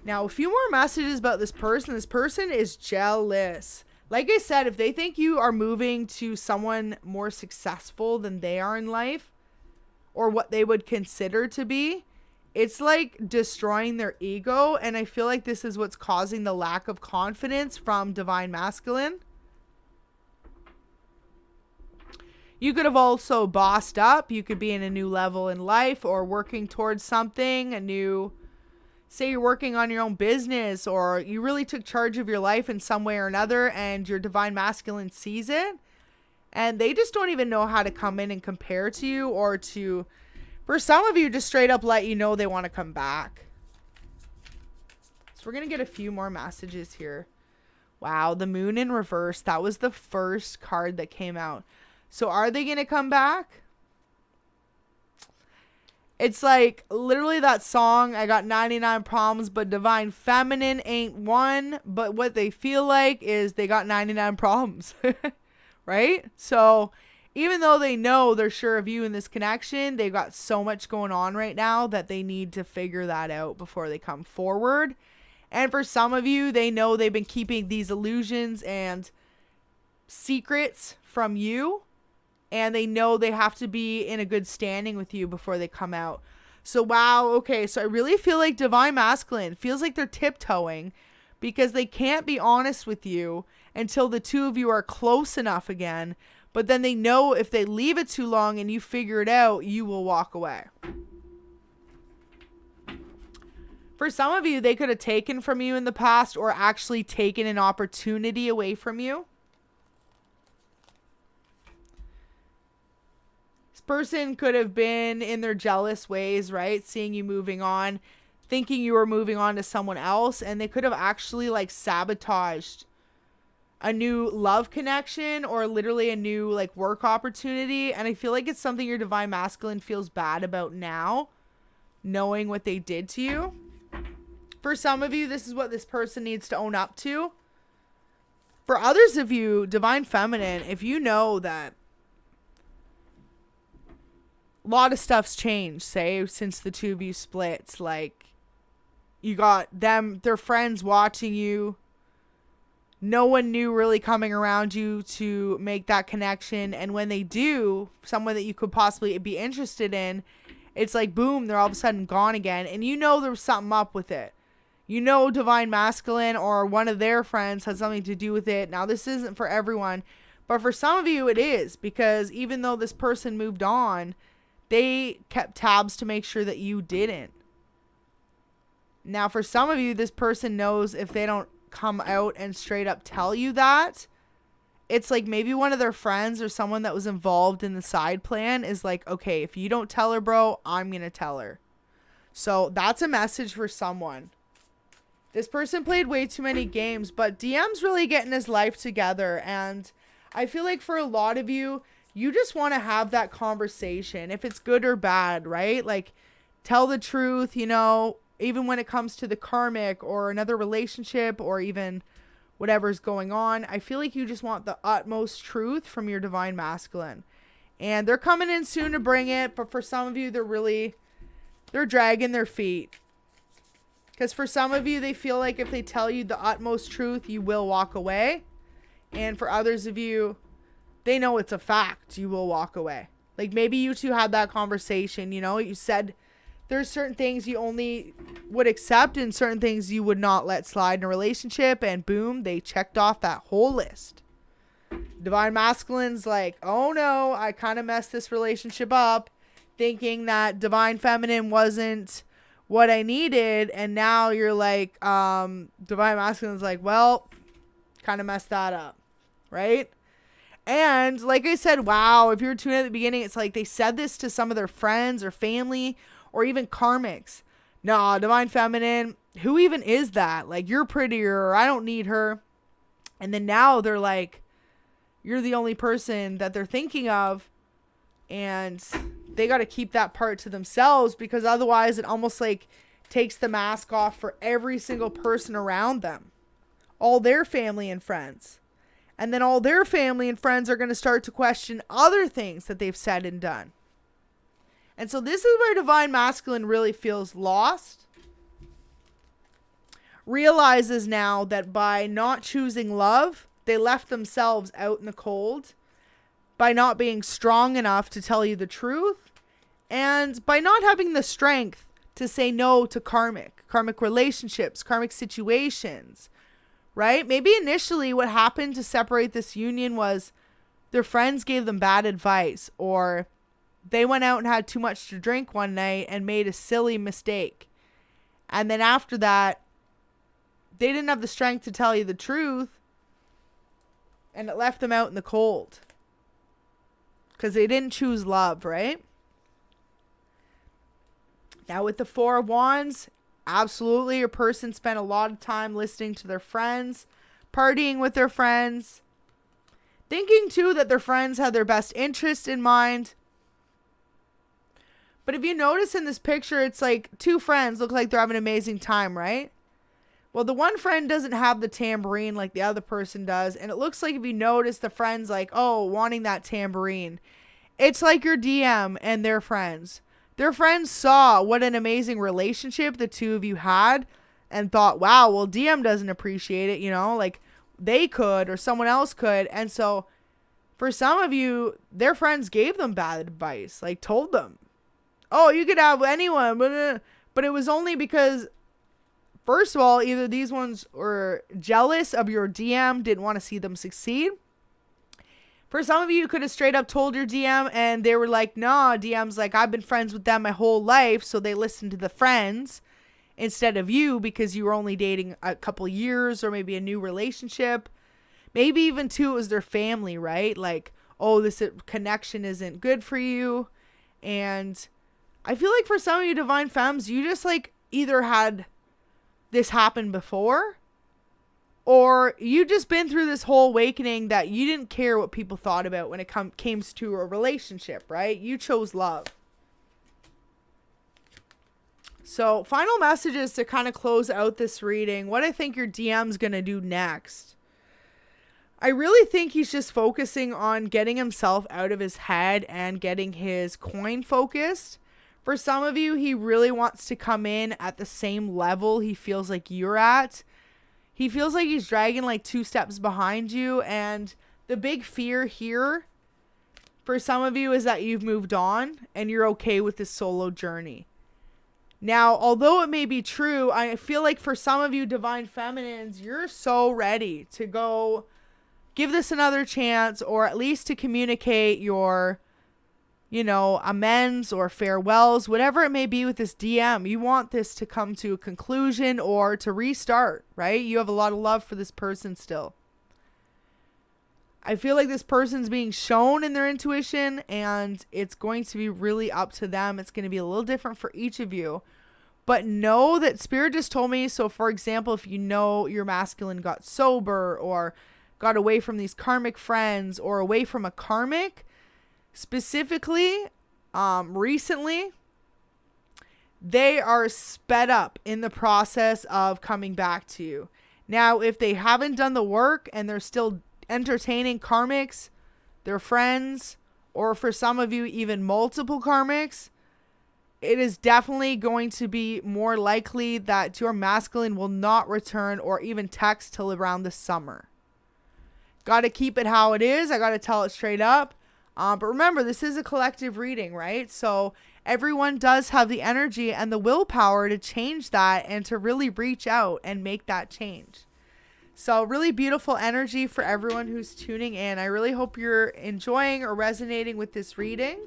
Now, a few more messages about this person. This person is jealous. Like I said, if they think you are moving to someone more successful than they are in life, or what they would consider to be, it's like destroying their ego. And I feel like this is what's causing the lack of confidence from divine masculine. You could have also bossed up. You could be in a new level in life or working towards something, a new, say you're working on your own business, or you really took charge of your life in some way or another, and your divine masculine sees it and they just don't even know how to come in and compare to you or to For some of you, just straight up let you know they want to come back. So we're going to get a few more messages here. Wow, the moon in reverse. That was the first card that came out. So are they going to come back? It's like literally that song, I got 99 problems, but divine feminine ain't one. But what they feel like is they got 99 problems. Right? So even though they know they're sure of you in this connection, they've got so much going on right now that they need to figure that out before they come forward. And for some of you, they know they've been keeping these illusions and secrets from you. And they know they have to be in a good standing with you before they come out. So, wow. Okay. So I really feel like divine masculine feels like they're tiptoeing because they can't be honest with you until the two of you are close enough again. But then they know if they leave it too long and you figure it out, you will walk away. For some of you, they could have taken from you in the past or actually taken an opportunity away from you. Person could have been in their jealous ways, right? Seeing you moving on, thinking you were moving on to someone else, and they could have actually like sabotaged a new love connection or literally a new like work opportunity. And I feel like it's something your divine masculine feels bad about now, knowing what they did to you. For some of you, this is what this person needs to own up to. For others of you, divine feminine, if you know that a lot of stuff's changed, say, since the two of you split. Like, you got them, their friends watching you. No one new really coming around you to make that connection. And when they do, someone that you could possibly be interested in, it's like, boom, they're all of a sudden gone again. And you know there's something up with it. You know divine masculine or one of their friends has something to do with it. Now, this isn't for everyone. But for some of you, it is. Because even though this person moved on, they kept tabs to make sure that you didn't. Now, for some of you, this person knows if they don't come out and straight up tell you that, it's like maybe one of their friends or someone that was involved in the side plan is like, okay, if you don't tell her, bro, I'm going to tell her. So that's a message for someone. This person played way too many games, but DM's really getting his life together. And I feel like for a lot of you, you just want to have that conversation, if it's good or bad, right? Like, tell the truth, you know, even when it comes to the karmic or another relationship or even whatever's going on. I feel like you just want the utmost truth from your divine masculine. And they're coming in soon to bring it. But for some of you, they're dragging their feet. Because for some of you, they feel like if they tell you the utmost truth, you will walk away. And for others of you, they know it's a fact. You will walk away. Like maybe you two had that conversation, you know, you said there's certain things you only would accept and certain things you would not let slide in a relationship. And boom, they checked off that whole list. Divine masculine's like, oh no, I kind of messed this relationship up thinking that divine feminine wasn't what I needed. And now you're like, divine masculine's like, well, kind of messed that up. Right? And like I said, wow, if you were tuning at the beginning, it's like they said this to some of their friends or family or even karmics. Nah, divine feminine, who even is that? Like, you're prettier, or I don't need her. And then now they're like, you're the only person that they're thinking of. And they got to keep that part to themselves because otherwise it almost like takes the mask off for every single person around them. All their family and friends. And then all their family and friends are going to start to question other things that they've said and done. And so this is where divine masculine really feels lost. Realizes now that by not choosing love, they left themselves out in the cold. By not being strong enough to tell you the truth. And by not having the strength to say no to karmic relationships, karmic situations. Right? Maybe initially what happened to separate this union was their friends gave them bad advice, or they went out and had too much to drink one night and made a silly mistake. And then after that, they didn't have the strength to tell you the truth, and it left them out in the cold because they didn't choose love, right? Now with the Four of Wands, absolutely a person spent a lot of time listening to their friends, partying with their friends, thinking too that their friends had their best interest in mind. But if you notice in this picture, it's like two friends look like they're having an amazing time, right? Well, the one friend doesn't have the tambourine like the other person does. And it looks like if you notice the friend's like, oh, wanting that tambourine. It's like your DM and their friends. Their friends saw what an amazing relationship the two of you had and thought, wow, well, DM doesn't appreciate it, you know, like they could or someone else could. And so for some of you, their friends gave them bad advice, like told them, oh, you could have anyone, but it was only because, first of all, either these ones were jealous of your DM, didn't want to see them succeed. For some of you, you could have straight up told your DM and they were like, nah, DM's like, I've been friends with them my whole life. So they listened to the friends instead of you because you were only dating a couple years or maybe a new relationship. Maybe even too, it was their family, right? Like, oh, this connection isn't good for you. And I feel like for some of you divine femmes, you just like either had this happen before or you just been through this whole awakening that you didn't care what people thought about when it came to a relationship, right? You chose love. So final messages to kind of close out this reading. What I think your DM's going to do next. I really think he's just focusing on getting himself out of his head and getting his coin focused. For some of you, he really wants to come in at the same level he feels like you're at. He feels like he's dragging like 2 steps behind you. And the big fear here for some of you is that you've moved on and you're okay with this solo journey. Now, although it may be true, I feel like for some of you divine feminines, you're so ready to go give this another chance, or at least to communicate your, amends or farewells, whatever it may be with this DM. You want this to come to a conclusion or to restart, right? You have a lot of love for this person still. I feel like this person's being shown in their intuition and it's going to be really up to them. It's going to be a little different for each of you. But know that Spirit just told me, so for example, if you know your masculine got sober or got away from these karmic friends or away from a karmic, specifically, recently, they are sped up in the process of coming back to you. Now, if they haven't done the work and they're still entertaining karmics, their friends, or for some of you, even multiple karmics, it is definitely going to be more likely that your masculine will not return or even text till around the summer. Got to keep it how it is. I got to tell it straight up. But remember, this is a collective reading, right? So everyone does have the energy and the willpower to change that and to really reach out and make that change. So really beautiful energy for everyone who's tuning in. I really hope you're enjoying or resonating with this reading.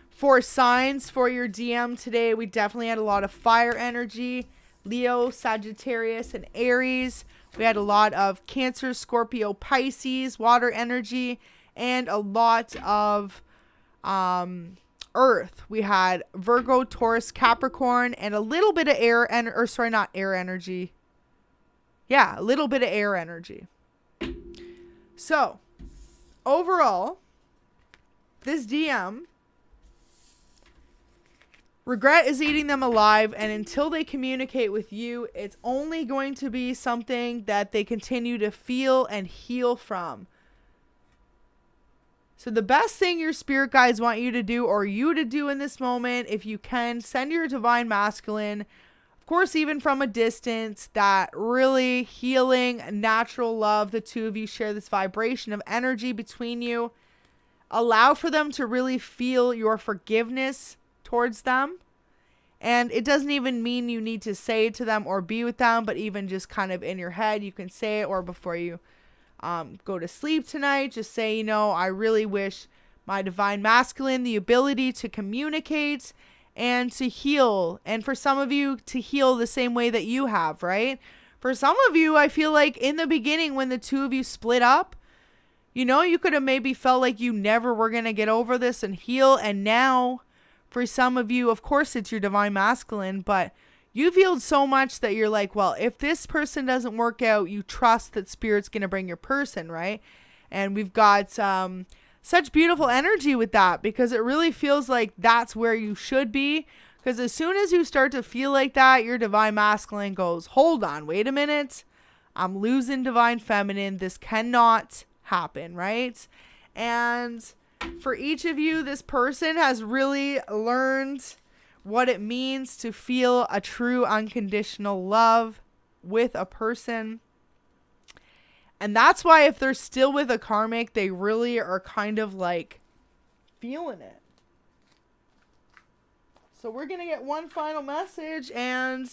For signs for your DM today, we definitely had a lot of fire energy. Leo, Sagittarius, and Aries. We had a lot of Cancer, Scorpio, Pisces, water energy, and a lot of Earth. We had Virgo, Taurus, Capricorn, and a little bit of air energy. Yeah, a little bit of air energy. So, overall, this DM, regret is eating them alive, and until they communicate with you, it's only going to be something that they continue to feel and heal from. So the best thing your spirit guides want you to do, or you to do in this moment, if you can, send your divine masculine, of course, even from a distance, that really healing, natural love. The two of you share this vibration of energy between you. Allow for them to really feel your forgiveness towards them. And it doesn't even mean you need to say it to them or be with them, but even just kind of in your head, you can say it, or before you go to sleep tonight, just say, I really wish my divine masculine the ability to communicate and to heal. And for some of you, to heal the same way that you have, right? For some of you, I feel like in the beginning, when the two of you split up, you could have maybe felt like you never were going to get over this and heal. And now, For some of you, of course, it's your divine masculine, but you've healed so much that you're like, well, if this person doesn't work out, you trust that spirit's going to bring your person, right? And we've got such beautiful energy with that, because it really feels like that's where you should be. Because as soon as you start to feel like that, your divine masculine goes, hold on, wait a minute. I'm losing divine feminine. This cannot happen, right? And for each of you, this person has really learned what it means to feel a true unconditional love with a person. And that's why if they're still with a karmic, they really are kind of like feeling it. So we're going to get one final message, and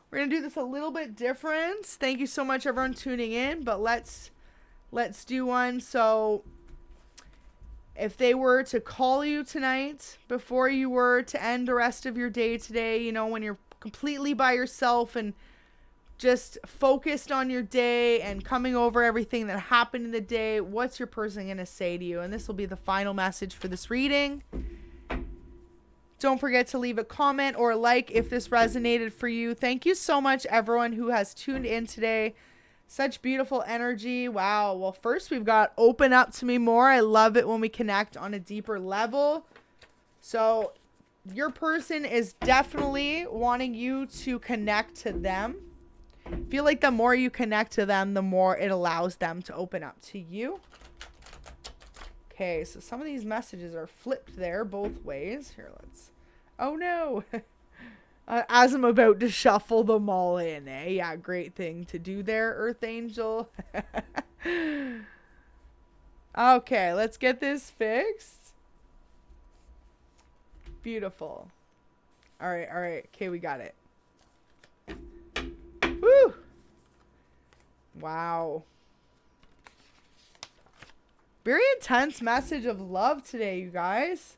we're going to do this a little bit different. Thank you so much, everyone, tuning in, but let's do one. So if they were to call you tonight before you were to end the rest of your day today, you know, when you're completely by yourself and just focused on your day and coming over everything that happened in the day, what's your person going to say to you? And this will be the final message for this reading. Don't forget to leave a comment or a like if this resonated for you. Thank you so much, everyone who has tuned in today. Such beautiful energy. Wow. Well, first we've got open up to me more. I love it when we connect on a deeper level. So your person is definitely wanting you to connect to them. I feel like the more you connect to them, the more it allows them to open up to you. Okay, so some of these messages are flipped there both ways. Here, let's... Oh, no. As I'm about to shuffle them all in, eh? Yeah, great thing to do there, Earth Angel. Okay, let's get this fixed. Beautiful. All right. Okay, we got it. Woo! Wow. Very intense message of love today, you guys.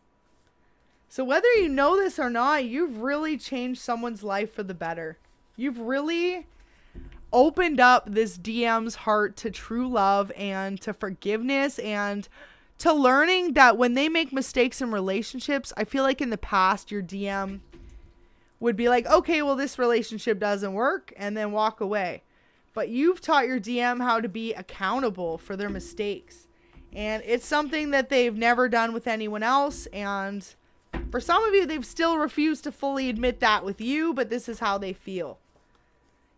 So whether you know this or not, you've really changed someone's life for the better. You've really opened up this DM's heart to true love and to forgiveness and to learning that when they make mistakes in relationships, I feel like in the past, your DM would be like, okay, well, this relationship doesn't work, and then walk away. But you've taught your DM how to be accountable for their mistakes. And it's something that they've never done with anyone else. And for some of you, they've still refused to fully admit that with you, but this is how they feel.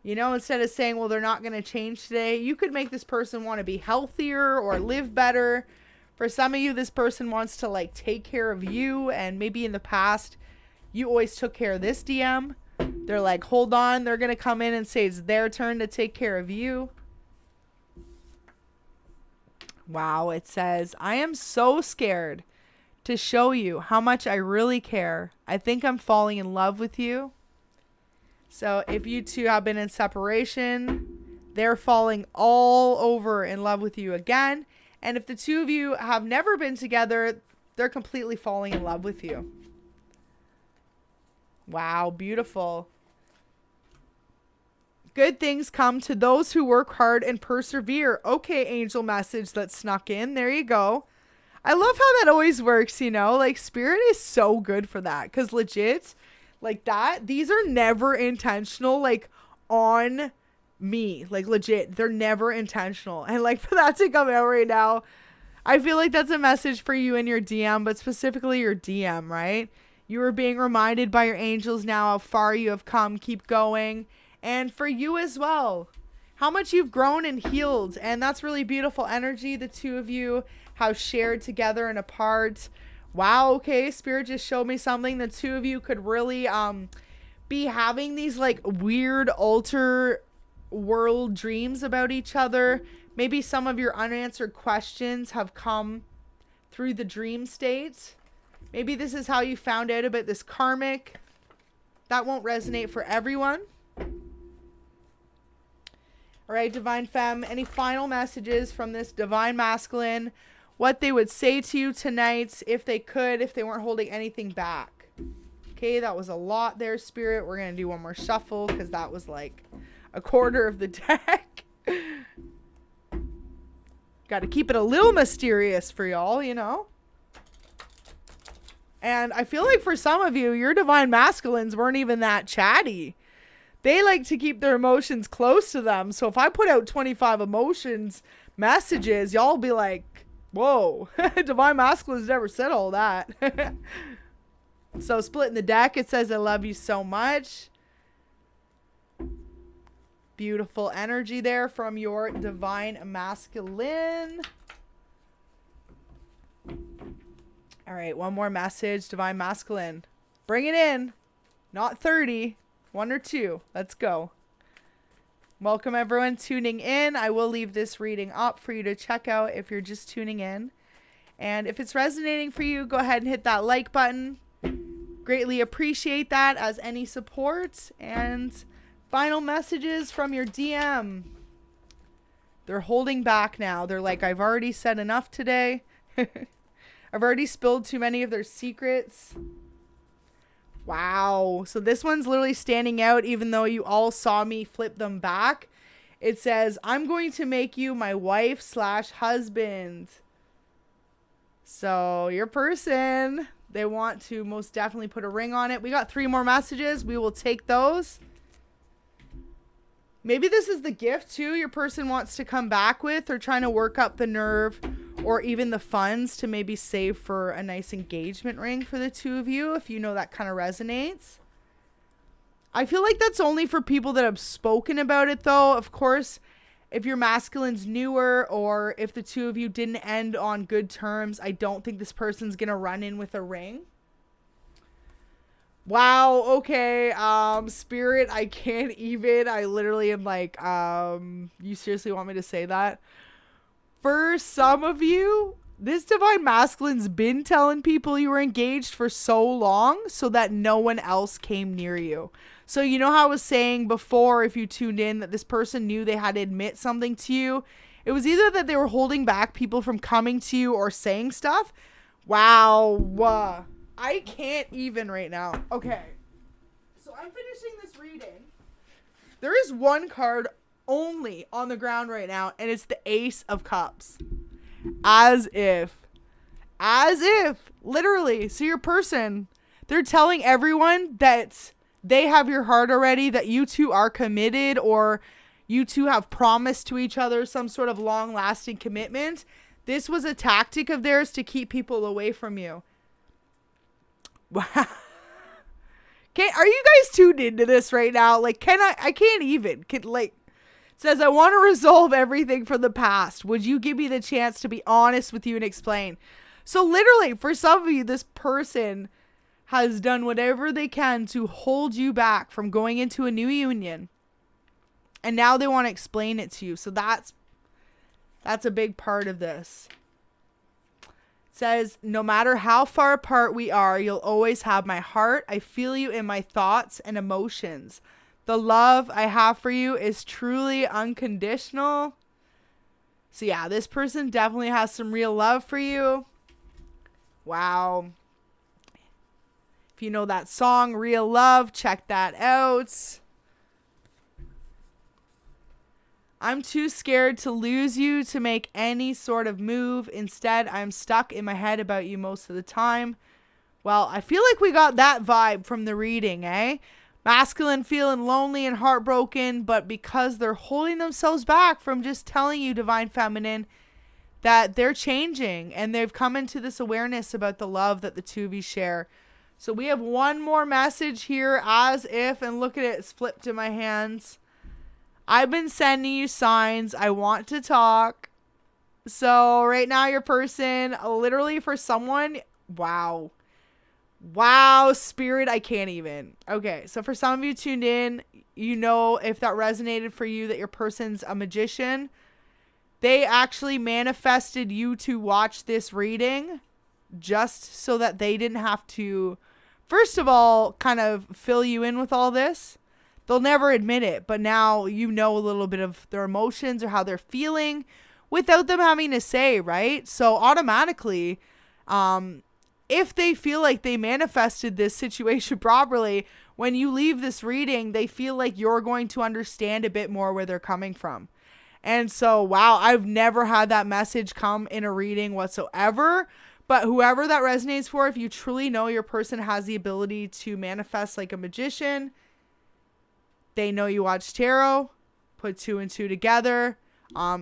You know, instead of saying, well, they're not going to change today, you could make this person want to be healthier or live better. For some of you, this person wants to like take care of you. And maybe in the past, you always took care of this DM. They're like, hold on. They're going to come in and say it's their turn to take care of you. Wow, it says, I am so scared to show you how much I really care. I think I'm falling in love with you. So if you two have been in separation, they're falling all over in love with you again. And if the two of you have never been together, they're completely falling in love with you. Wow, beautiful. Good things come to those who work hard and persevere. Okay, angel message that snuck in. There you go. I love how that always works, you know? Like, spirit is so good for that. Because legit, like that, these are never intentional, like, on me. Like, legit, they're never intentional. And, like, for that to come out right now, I feel like that's a message for you in your DM, but specifically your DM, right? You are being reminded by your angels now how far you have come. Keep going. And for you as well, how much you've grown and healed. And that's really beautiful energy the two of you have shared together and apart. Wow, okay, spirit just showed me something. The two of you could really be having these like weird alter world dreams about each other. Maybe some of your unanswered questions have come through the dream state. Maybe this is how you found out about this karmic. That won't resonate for everyone. All right, Divine Femme, any final messages from this Divine Masculine? What they would say to you tonight if they could, if they weren't holding anything back. Okay, that was a lot there, Spirit. We're going to do one more shuffle because that was like a quarter of the deck. Got to keep it a little mysterious for y'all, you know. And I feel like for some of you, your divine masculines weren't even that chatty. They like to keep their emotions close to them. So if I put out 25 emotions messages, y'all be like, whoa, divine masculines never said all that. So splitting the deck, it says, I love you so much. Beautiful energy there from your divine masculine. All right, one more message, divine masculine. Bring it in. Not 30, 1 or 2. Let's go. Welcome everyone tuning in. I will leave this reading up for you to check out if you're just tuning in. And if it's resonating for you, go ahead and hit that like button. Greatly appreciate that as any support. And final messages from your DM. They're holding back now. They're like, I've already said enough today. I've already spilled too many of their secrets. Wow. So this one's literally standing out even though you all saw me flip them back. It says, I'm going to make you my wife/husband. So your person, they want to most definitely put a ring on it. We got 3 more messages. We will take those. Maybe this is the gift too your person wants to come back with. They're trying to work up the nerve or even the funds to maybe save for a nice engagement ring for the 2 of you, if you know that kind of resonates. I feel like that's only for people that have spoken about it though. Of course, if your masculine's newer or if the 2 of you didn't end on good terms, I don't think this person's going to run in with a ring. Wow, okay, Spirit, I can't even. I literally am like, you seriously want me to say that? For some of you, this divine masculine's been telling people you were engaged for so long so that no one else came near you. So you know how I was saying before, if you tuned in, that this person knew they had to admit something to you? It was either that they were holding back people from coming to you or saying stuff. Wow. I can't even right now. Okay. So I'm finishing this reading. There is one card only on the ground right now, and it's the Ace of Cups. As if. Literally. So your person, they're telling everyone that they have your heart already, that you two are committed, or you two have promised to each other some sort of long-lasting commitment. This was a tactic of theirs to keep people away from you. Wow. Okay, are you guys tuned into this right now? Like, I can't even. It says, I want to resolve everything from the past. Would you give me the chance to be honest with you and explain? So literally, for some of you, this person has done whatever they can to hold you back from going into a new union. And now they want to explain it to you. So that's a big part of this. Says, no matter how far apart we are, you'll always have my heart. I feel you in my thoughts and emotions. The love I have for you is truly unconditional. So yeah, this person definitely has some real love for you. Wow. If you know that song, Real Love, check that out. I'm too scared to lose you to make any sort of move. Instead, I'm stuck in my head about you most of the time. Well, I feel like we got that vibe from the reading, eh? Masculine feeling lonely and heartbroken, but because they're holding themselves back from just telling you, divine feminine, that they're changing and they've come into this awareness about the love that the 2 of you share. So we have one more message here, as if, and look at it, it's flipped in my hands. I've been sending you signs. I want to talk. So right now your person, literally for someone, wow, Spirit, I can't even. Okay, so for some of you tuned in, you know, if that resonated for you, that your person's a magician. They actually manifested you to watch this reading just so that they didn't have to, first of all, kind of fill you in with all this. They'll never admit it, but now you know a little bit of their emotions or how they're feeling without them having to say, right? So automatically, if they feel like they manifested this situation properly, when you leave this reading, they feel like you're going to understand a bit more where they're coming from. And so, wow, I've never had that message come in a reading whatsoever. But whoever that resonates for, if you truly know your person has the ability to manifest like a magician, they know you watch tarot, put 2 and 2 together.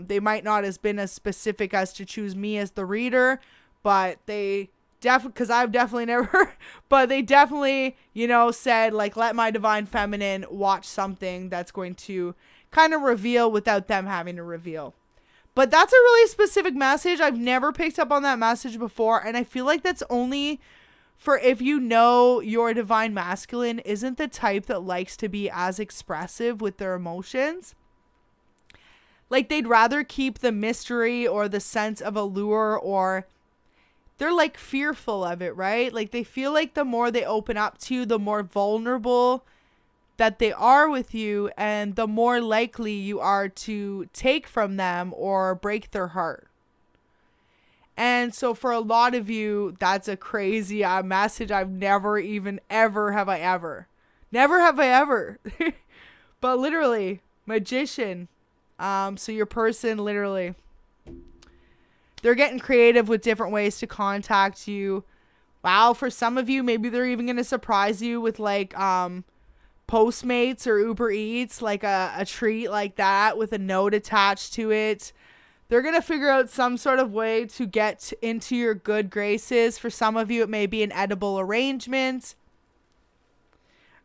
They might not have been as specific as to choose me as the reader, but they because I've definitely never, but they definitely, you know, said like, let my divine feminine watch something that's going to kind of reveal without them having to reveal. But that's a really specific message. I've never picked up on that message before. And I feel like that's only for if you know your divine masculine isn't the type that likes to be as expressive with their emotions. Like they'd rather keep the mystery or the sense of allure, or they're like fearful of it, right? Like they feel like the more they open up to you, the more vulnerable that they are with you, and the more likely you are to take from them or break their heart. And so for a lot of you, that's a crazy message. I've never even never have I ever. But literally, magician. So your person literally, they're getting creative with different ways to contact you. Wow, for some of you, maybe they're even going to surprise you with like Postmates or Uber Eats, like a treat like that with a note attached to it. They're going to figure out some sort of way to get into your good graces. For some of you, it may be an edible arrangement.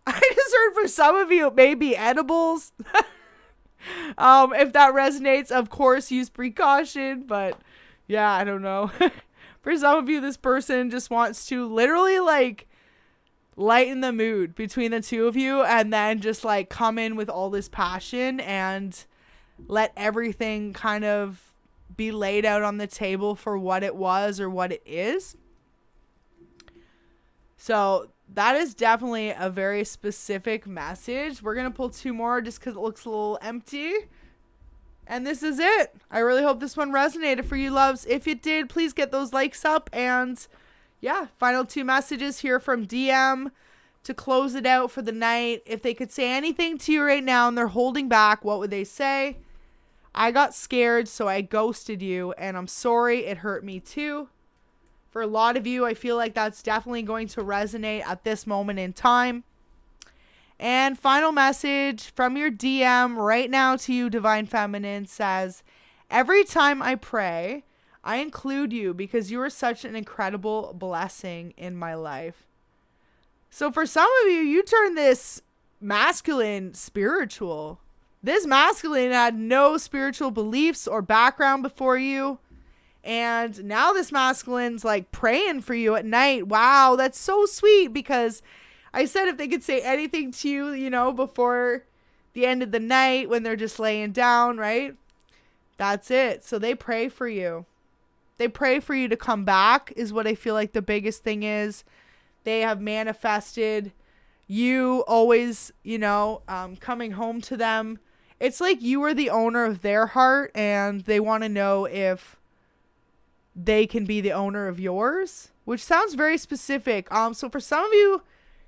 I just heard for some of you, it may be edibles. If that resonates, of course, use precaution, but yeah, I don't know. For some of you, this person just wants to literally like lighten the mood between the two of you, and then just like come in with all this passion and let everything kind of be laid out on the table for what it was or what it is. So that is definitely a very specific message. We're going to pull 2 more just because it looks a little empty. And this is it. I really hope this one resonated for you, loves. If it did, please get those likes up. And yeah, final 2 messages here from DM to close it out for the night. If they could say anything to you right now and they're holding back, what would they say? I got scared, so I ghosted you, and I'm sorry, it hurt me too. For a lot of you, I feel like that's definitely going to resonate at this moment in time. And final message from your DM right now to you, Divine Feminine, says, every time I pray, I include you because you are such an incredible blessing in my life. So for some of you, you turn this masculine spiritual. This masculine had no spiritual beliefs or background before you. And now this masculine's like praying for you at night. Wow, that's so sweet, because I said if they could say anything to you, you know, before the end of the night when they're just laying down, right? That's it. So they pray for you. They pray for you to come back is what I feel like the biggest thing is. They have manifested you always, you know, coming home to them. It's like you are the owner of their heart, and they want to know if they can be the owner of yours, which sounds very specific. So for some of you,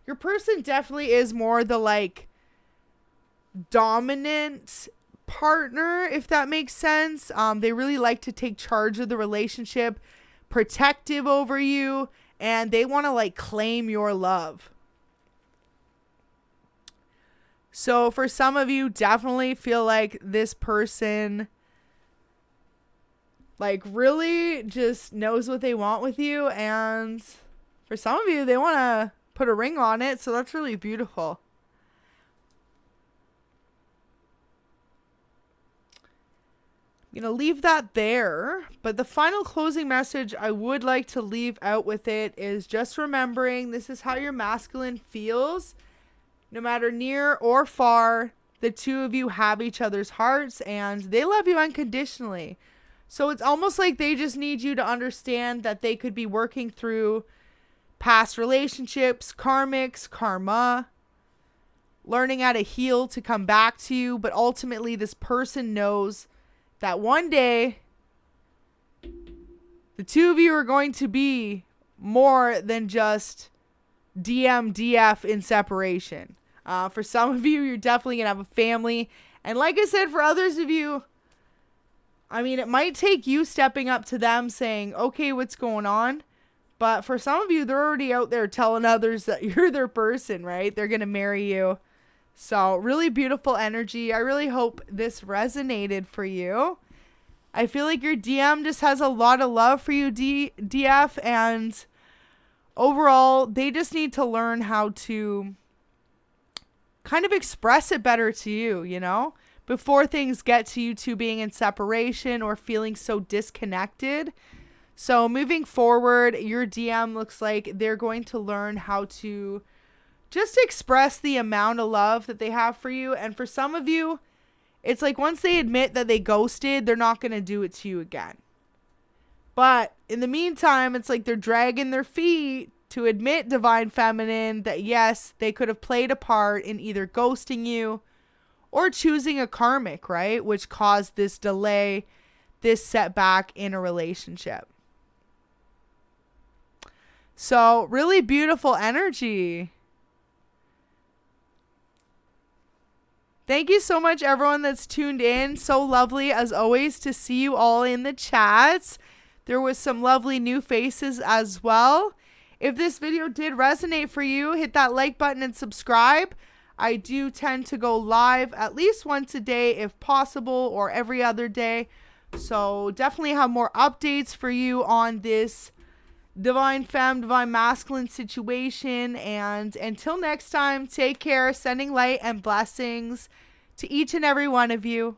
your person definitely is more the like dominant partner, if that makes sense. They really like to take charge of the relationship, protective over you, and they want to like claim your love. So for some of you, definitely feel like this person like really just knows what they want with you. And for some of you, they want to put a ring on it. So that's really beautiful. I'm going to leave that there. But the final closing message I would like to leave out with it is just remembering this is how your masculine feels. No matter near or far, the two of you have each other's hearts and they love you unconditionally. So it's almost like they just need you to understand that they could be working through past relationships, karmics, karma, learning how to heal to come back to you. But ultimately, this person knows that one day the two of you are going to be more than just DMDF in separation. For some of you, you're definitely going to have a family. And like I said, for others of you, I mean, it might take you stepping up to them saying, okay, what's going on? But for some of you, they're already out there telling others that you're their person, right? They're going to marry you. So really beautiful energy. I really hope this resonated for you. I feel like your DM just has a lot of love for you, DF. And overall, they just need to learn how to kind of express it better to you, you know? Before things get to you two being in separation or feeling so disconnected. So moving forward, your DM looks like they're going to learn how to just express the amount of love that they have for you. And for some of you, it's like once they admit that they ghosted, they're not going to do it to you again. But in the meantime, it's like they're dragging their feet to admit, Divine Feminine, that yes, they could have played a part in either ghosting you or choosing a karmic, right? Which caused this delay, this setback in a relationship. So really beautiful energy. Thank you so much, everyone that's tuned in. So lovely, as always, to see you all in the chats. There was some lovely new faces as well. If this video did resonate for you, hit that like button and subscribe. I do tend to go live at least once a day if possible, or every other day. So definitely have more updates for you on this Divine Femme, Divine Masculine situation. And until next time, take care, sending light and blessings to each and every one of you.